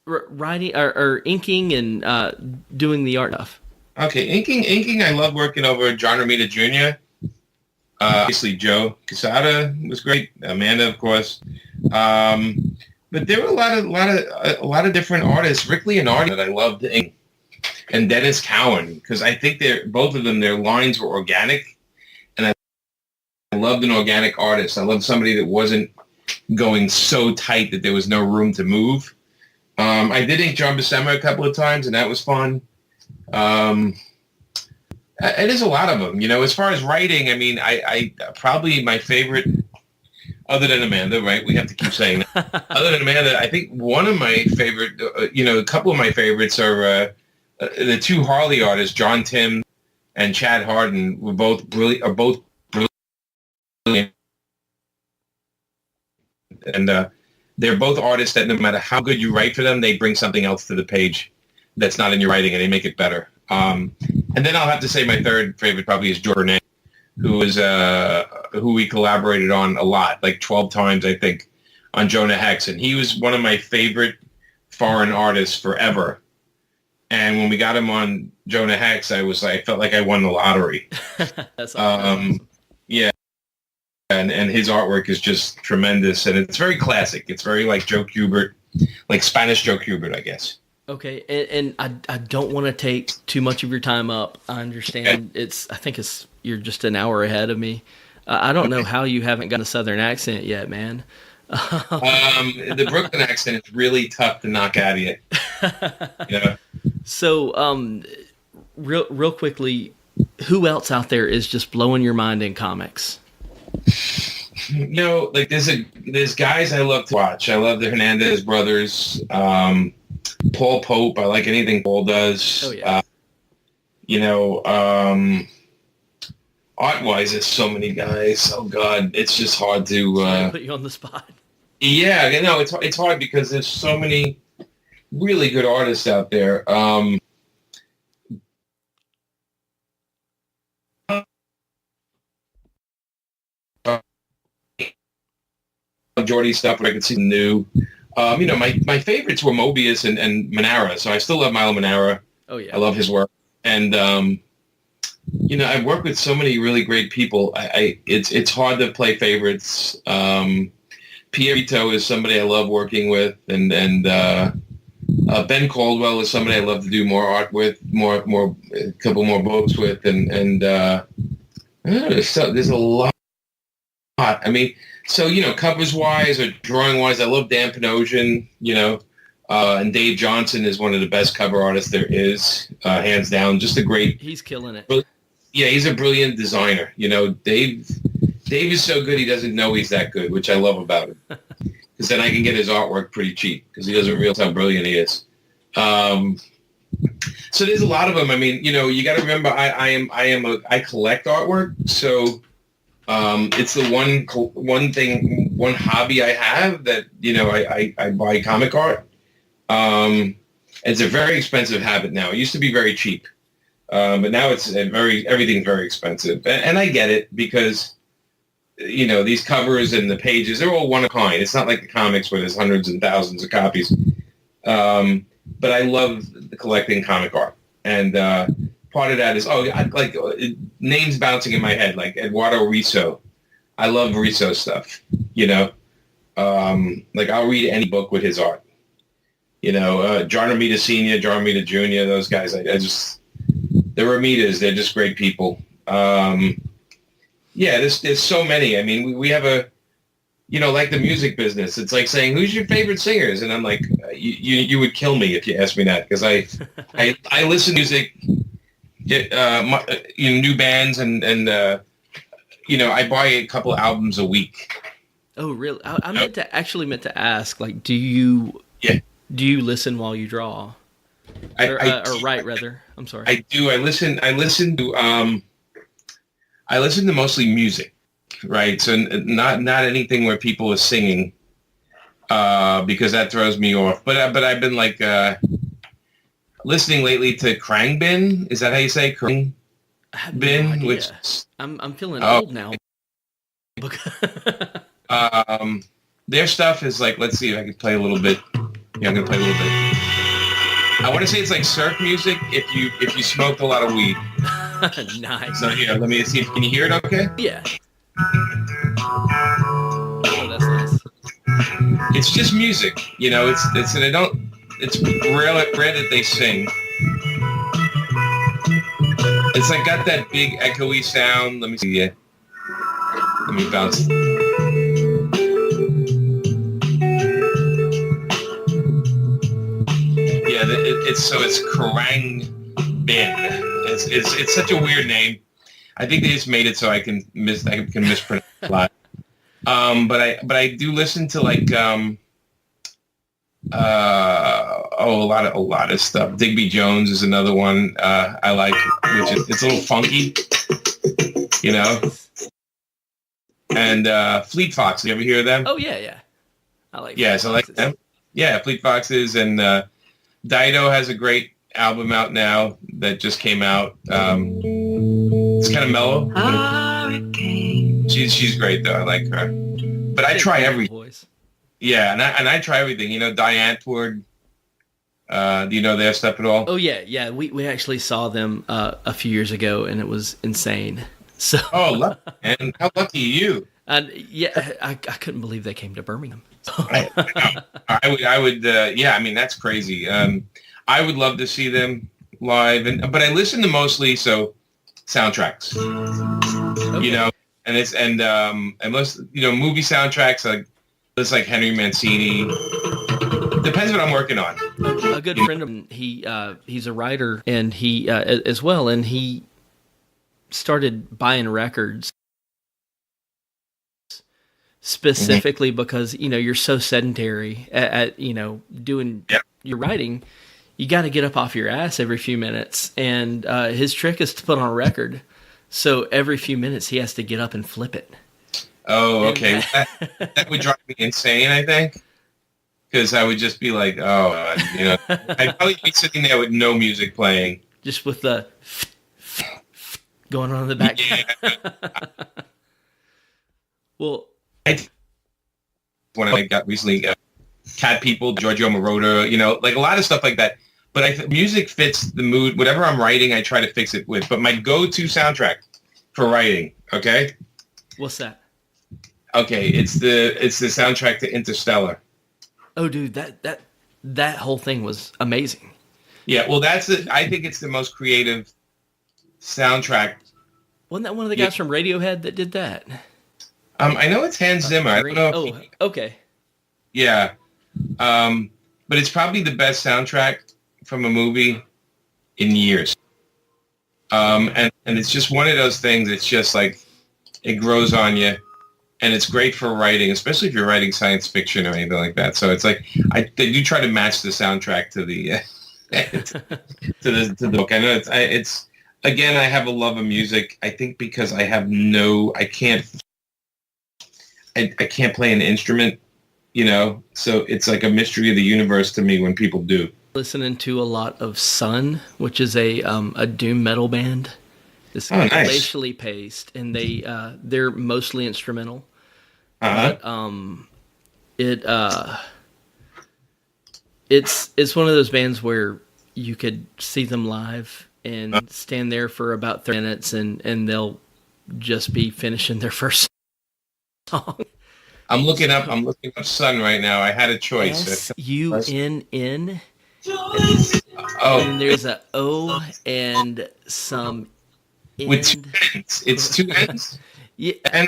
Writing or inking and doing the art stuff. Okay, inking. I love working over John Romita Jr. Obviously, Joe Quesada was great. Amanda, of course. But there were a lot of different artists. Rick Leonardi that I loved to ink, and Dennis Cowan, because I think both of them, their lines were organic, and I loved an organic artist. I loved somebody that wasn't going so tight that there was no room to move. I did ink John Buscema a couple of times, and that was fun. It is a lot of them. As far as writing, I mean, I probably my favorite, other than Amanda, right? We have to keep saying that. Other than Amanda, I think one of my favorite, a couple of my favorites are the two Harley artists, John Tim and Chad Harden, are both brilliant. And they're both artists that no matter how good you write for them, they bring something else to the page that's not in your writing, and they make it better. And then I'll have to say my third favorite probably is Jordan, who we collaborated on a lot, like 12 times, I think, on Jonah Hex. And he was one of my favorite foreign artists forever. And when we got him on Jonah Hex, I felt like I won the lottery. That's awesome. Yeah. And his artwork is just tremendous. And it's very classic. It's very like Joe Kubert, like Spanish Joe Kubert, I guess. Okay, and I don't want to take too much of your time up. I understand you're just an hour ahead of me. I don't know how you haven't got a Southern accent yet, man. The Brooklyn accent is really tough to knock out of you. Yeah. So, real quickly, who else out there is just blowing your mind in comics? Like there's guys I love to watch. I love the Hernandez brothers. Paul Pope. I like anything Paul does. Oh yeah. Art-wise, there's so many guys. Oh God, it's just hard to put you on the spot. Yeah, it's hard because there's so many really good artists out there. Jordy stuff, but I could see new. My favorites were Mobius and Manara, so I still love Milo Manara. Oh yeah, I love his work, and I've worked with so many really great people. It's hard to play favorites. Pierre Vito is somebody I love working with, and Ben Caldwell is somebody I love to do more art with, a couple more books with, and there's a lot. I mean, So, covers wise or drawing wise, I love Dan Panosian, and Dave Johnson is one of the best cover artists there is, hands down. Just a great. He's killing it. Yeah, he's a brilliant designer. Dave is so good he doesn't know he's that good, which I love about him. Because then I can get his artwork pretty cheap because he doesn't realize how brilliant he is. So there's a lot of them. I mean, you got to remember, I collect artwork, so it's the one hobby I have that I buy comic art. It's a very expensive habit now. It used to be very cheap, but now it's everything's very expensive, and I get it because these covers and the pages, they're all one of a kind. It's not like the comics where there's hundreds and thousands of copies. But I love collecting comic art, and part of that is names bouncing in my head, like Eduardo Risso. I love Risso stuff. I'll read any book with his art. John Romita Sr., John Romita Jr., those guys. The Romitas, they're just great people. There's so many. I mean, we have a. Like the music business, it's like saying, who's your favorite singers? And I'm like, you would kill me if you asked me that, because I listen to music, new bands, and I buy a couple albums a week. Oh, really? I meant to ask, like, do you listen while you draw? Or write, rather. I'm sorry. I do. I listen to mostly music. Right, so not anything where people are singing, because that throws me off. But I've been listening lately to Khruangbin. Is that how you say Khruangbin? No, which I'm feeling old now. Their stuff is like, let's see if I can play a little bit. Yeah, I'm gonna play a little bit. I want to say it's like surf music if you smoked a lot of weed. Nice. So here, let me see. Can you hear it? Okay. Yeah. Oh, that's nice. It's just music, it's rare that they sing. It's like got that big echoey sound. Let me see. Let me bounce. Yeah, it's Khruangbin. It's such a weird name. I think they just made it so I can mispronounce a lot. But I do listen to a lot of stuff. Digby Jones is another one I like, which is it's a little funky, And Fleet Foxes, you ever hear of them? Oh yeah. I like. Yeah, so I like them. Yeah, Fleet Foxes, and Dido has a great album out now that just came out. It's kind of mellow. She's great though. I like her. But I try everything. Yeah, and I try everything. Diane Antwoord. Do you know their stuff at all? Oh yeah. We actually saw them a few years ago, and it was insane. So. Oh, and how lucky are you? I couldn't believe they came to Birmingham. I would. Yeah, I mean that's crazy. I would love to see them live, but I listen to mostly soundtracks. Okay. And most movie soundtracks it's like Henry Mancini. Depends what I'm working on. A good friend of mine, he's a writer, and he as well, and he started buying records specifically because you're so sedentary at doing your writing. You got to get up off your ass every few minutes, and his trick is to put on a record. So every few minutes he has to get up and flip it. Oh, okay. That would drive me insane, I think, because I would just be like, I'd probably be sitting there with no music playing, just with the going on in the background. Yeah. Well, when I got recently, Cat People, Giorgio Moroder, like a lot of stuff like that. But music fits the mood. Whatever I'm writing, I try to fix it with. But my go-to soundtrack for writing, okay? What's that? Okay, it's the soundtrack to Interstellar. Oh, dude, that whole thing was amazing. Yeah, well, I think it's the most creative soundtrack. Wasn't that one of the guys from Radiohead that did that? I know it's Hans Zimmer. I don't know. Okay. Yeah. But it's probably the best soundtrack from a movie in years. And it's just one of those things. It's just like it grows on you, and it's great for writing, especially if you're writing science fiction or anything like that. So it's like I do try to match the soundtrack to the to the book. I know it's again. I have a love of music. I think because I can't play an instrument, so it's like a mystery of the universe to me when people do. Listening to a lot of Sun, which is a doom metal band. It's nice. glacially paced, and they're mostly instrumental. But it's one of those bands where you could see them live and stand there for about 30 minutes, and they'll just be finishing their first song. I'm looking up Sun right now. I had a choice. SUNN. And there's a O and some N. With two N's. It's two N's? Yeah. And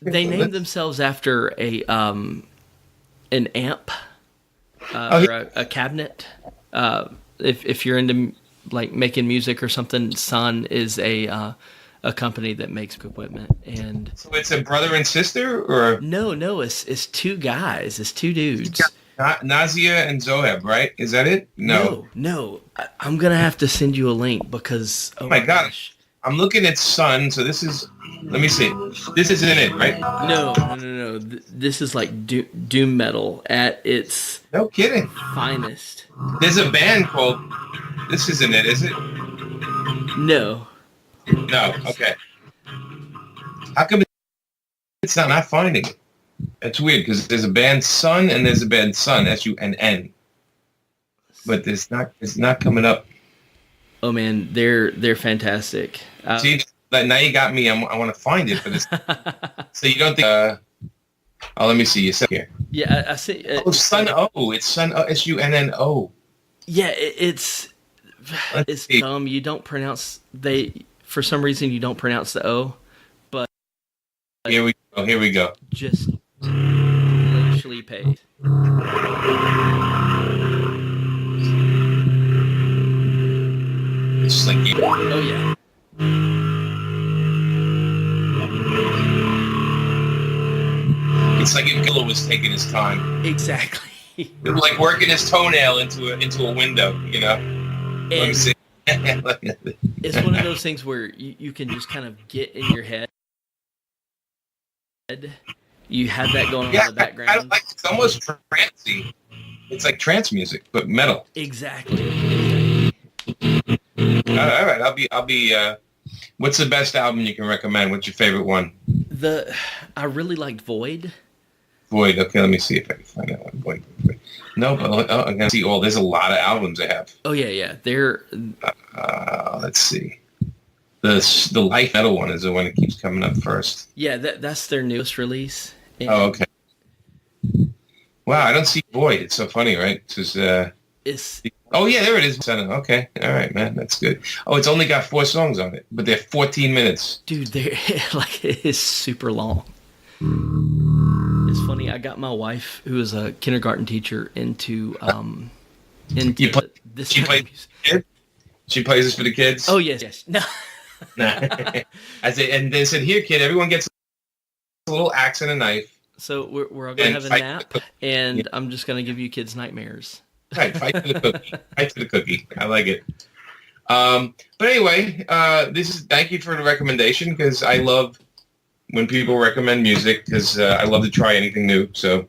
they named themselves after an amp or a cabinet. If you're into like making music or something, Sun is a company that makes equipment. And so it's a brother and sister, or no, it's two guys, it's two dudes. Nazia and Zoheb, right? Is that it? No. I'm gonna have to send you a link because oh my gosh, I'm looking at Sun. So this is. Let me see. This isn't it, right? No. This is like doom metal at its no kidding finest. There's a band called. This isn't it, is it? No. Okay. How come it's not finding it? It's weird because there's a band Sun and there's a band Sun, SUNN, but it's not coming up. Oh man, they're fantastic. See, now you got me. I want to find it for this. So you don't think? Let me see. You said here. Yeah, I see. Sun O. It's Sun O. SUNNO. Yeah, it's dumb. You don't pronounce for some reason you don't pronounce the O, but here we go. Just glacially paced. It's like oh yeah. It's like if Gillo was taking his time. Exactly. Like working his toenail into a window, And let me see. It's one of those things where you can just kind of get in your head. You have that going on in the background. I like it's almost trancey. It's like trance music, but metal. Exactly. All right, I'll be. What's the best album you can recommend? What's your favorite one? I really liked Void. Void. Okay, let me see if I can find that one. Void. No, but I'm gonna see. Oh, there's a lot of albums I have. Oh yeah. They're. Let's see. The light metal one is the one that keeps coming up first. Yeah, that's their newest release. And okay. Wow, I don't see Void. It's so funny, right? Oh yeah, there it is. Okay, all right, man, that's good. Oh, it's only got 4 songs on it, but they're 14 minutes. Dude, it is super long. It's funny. I got my wife, who is a kindergarten teacher, into this. She plays. She plays this for the kids. Oh yes. No. I say, and they said, "Here, kid, everyone gets a little axe and a knife." So we're all gonna have a nap, and I'm just gonna give you kids nightmares. Right, fight for the cookie. Fight for the cookie. I like it. But anyway, thank you for the recommendation, because I love when people recommend music, because I love to try anything new. So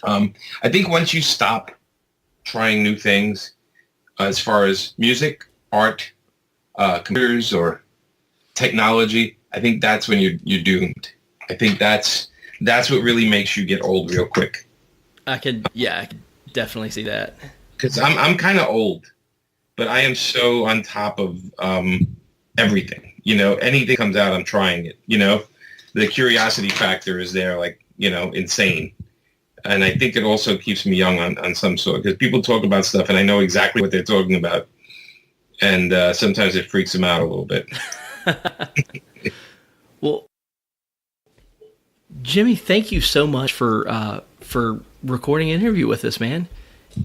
I think once you stop trying new things, as far as music, art, computers, or technology, I think that's when you're doomed. I think that's what really makes you get old real quick. I could definitely see that. Because I'm kind of old, but I am so on top of everything. Anything comes out, I'm trying it. The curiosity factor is there, insane. And I think it also keeps me young on some sort, because people talk about stuff and I know exactly what they're talking about. And sometimes it freaks them out a little bit. Well, Jimmy, thank you so much for recording an interview with us, man.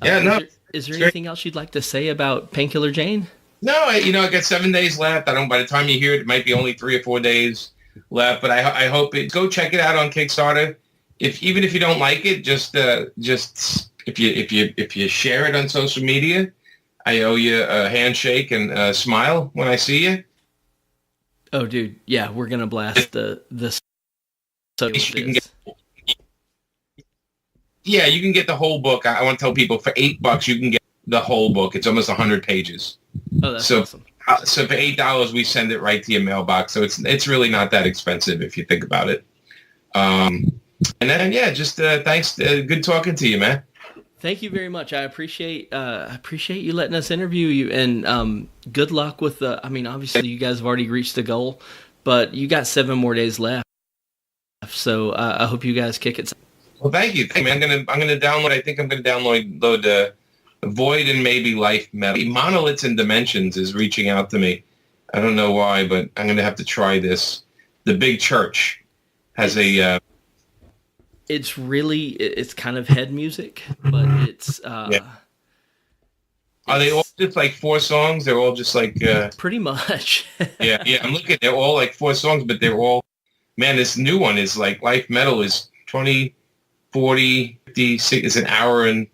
Yeah, Is there anything else you'd like to say about Painkiller Jane? No, I got 7 days left. I don't. By the time you hear it, it might be only 3 or 4 days left. But I hope it. Go check it out on Kickstarter. Even if you don't like it, just if you share it on social media, I owe you a handshake and a smile when I see you. Oh, dude, yeah, we're gonna blast the. Yeah, you can get the whole book. I want to tell people for $8 you can get the whole book. It's almost 100 pages. Oh, that's awesome. So for $8 we send it right to your mailbox. So it's really not that expensive if you think about it. And then just thanks. Good talking to you, man. Thank you very much. I appreciate you letting us interview you, and good luck with the. I mean, obviously you guys have already reached the goal, but you got 7 more days left. So I hope you guys kick it. Well, thank you. I'm gonna download. I think I'm gonna download Void and maybe Life Metal. Monoliths and Dimensions is reaching out to me. I don't know why, but I'm gonna have to try this. The Big Church has a. It's kind of head music, but it's. Yeah. Are they all just like 4 songs? They're all just like. Pretty much. Yeah. I'm looking. They're all like 4 songs, but they're all. Man, this new one is like Life Metal is 20, 40, 56. It's an hour and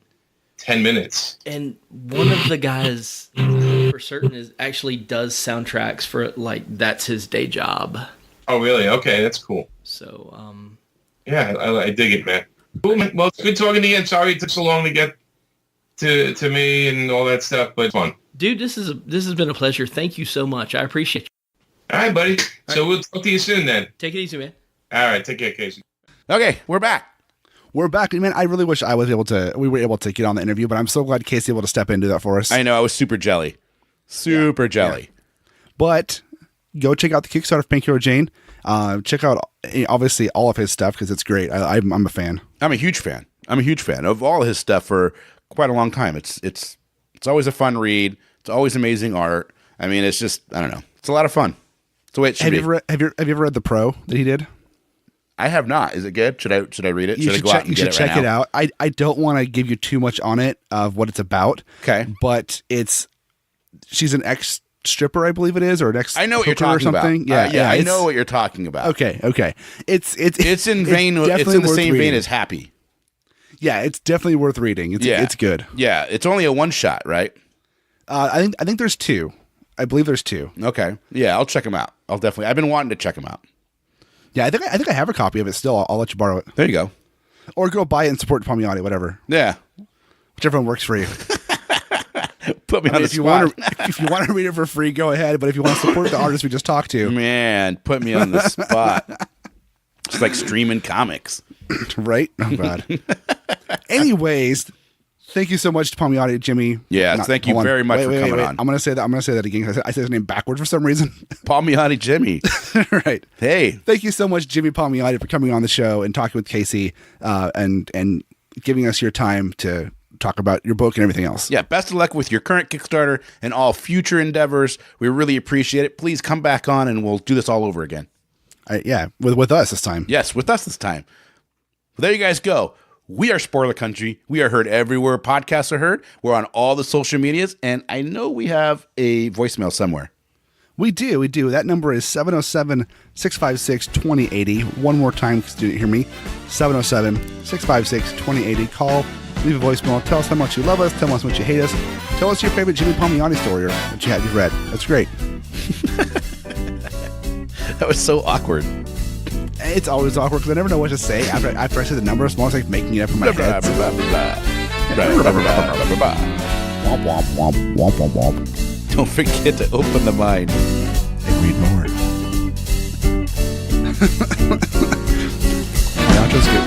10 minutes. And one of the guys, for certain, actually does soundtracks for that's his day job. Oh, really? Okay, that's cool. So, yeah, I dig it, man. Cool, man. Well, it's good talking to you. I'm sorry it took so long to get to me and all that stuff, but fun. Dude, this has been a pleasure. Thank you so much. I appreciate you. All right, buddy. So we'll talk to you soon then. Take it easy, man. All right, take care, Casey. Okay, we're back. We're back. Man, I really wish we were able to get on the interview, but I'm so glad Casey able to step into that for us. I know, I was super jelly. Super jelly. Yeah. But go check out the Kickstarter of Painkiller Jane. Check out, obviously, all of his stuff because it's great. I'm a fan. I'm a huge fan. of all his stuff for quite a long time. It's always a fun read. It's always amazing art. I mean, it's just, I don't know. It's a lot of fun. It's the way it should be. Have you ever read the Pro that he did? I have not. Is it good? Should I read it? You should check it out. I don't want to give you too much on it of what it's about. Okay. But she's an ex-stripper, I believe it is, or an ex. I know what you're talking about. Yeah, I know what you're talking about. Okay. It's in vein. It's in the same vein as Happy. Yeah, it's definitely worth reading. It's good. Yeah, it's only a one shot, right? I think there's 2. I believe there's 2. Okay. Yeah, I'll check them out. I've been wanting to check them out. Yeah, I think I have a copy of it still. I'll let you borrow it. There you go. Or go buy it and support Palmiotti, whatever. Yeah. Whichever one works for you. Put me on the spot. If you want to read it for free, go ahead. But if you want to support the artist we just talked to. Man, put me on the spot. It's like streaming comics. Right? Oh, God. Anyways, thank you so much to Palmiotti, Jimmy. Yeah, thank you very much for coming on. I'm going to say that again. I said his name backwards for some reason. Palmiotti Jimmy. Right. Hey. Thank you so much, Jimmy Palmiotti, for coming on the show and talking with Casey and giving us your time to talk about your book and everything else. Yeah, best of luck with your current Kickstarter and all future endeavors. We really appreciate it. Please come back on and we'll do this all over again. With us this time. Yes, with us this time. Well, there you guys go. We are Spoiler Country. We are heard everywhere podcasts are heard. We're on all the social medias, and I know we have a voicemail somewhere. We do. That number is 707-656-2080. One more time, because you didn't hear me. 707-656-2080. Call, leave a voicemail. Tell us how much you love us. Tell us how much you hate us. Tell us your favorite Jimmy Palmiotti story that you've read. That's great. That was so awkward. It's always awkward because I never know what to say after I say the number. It's almost like making it up in my head. Womp, womp, womp, womp, womp, womp. Don't forget to open the mind and read more. Now just get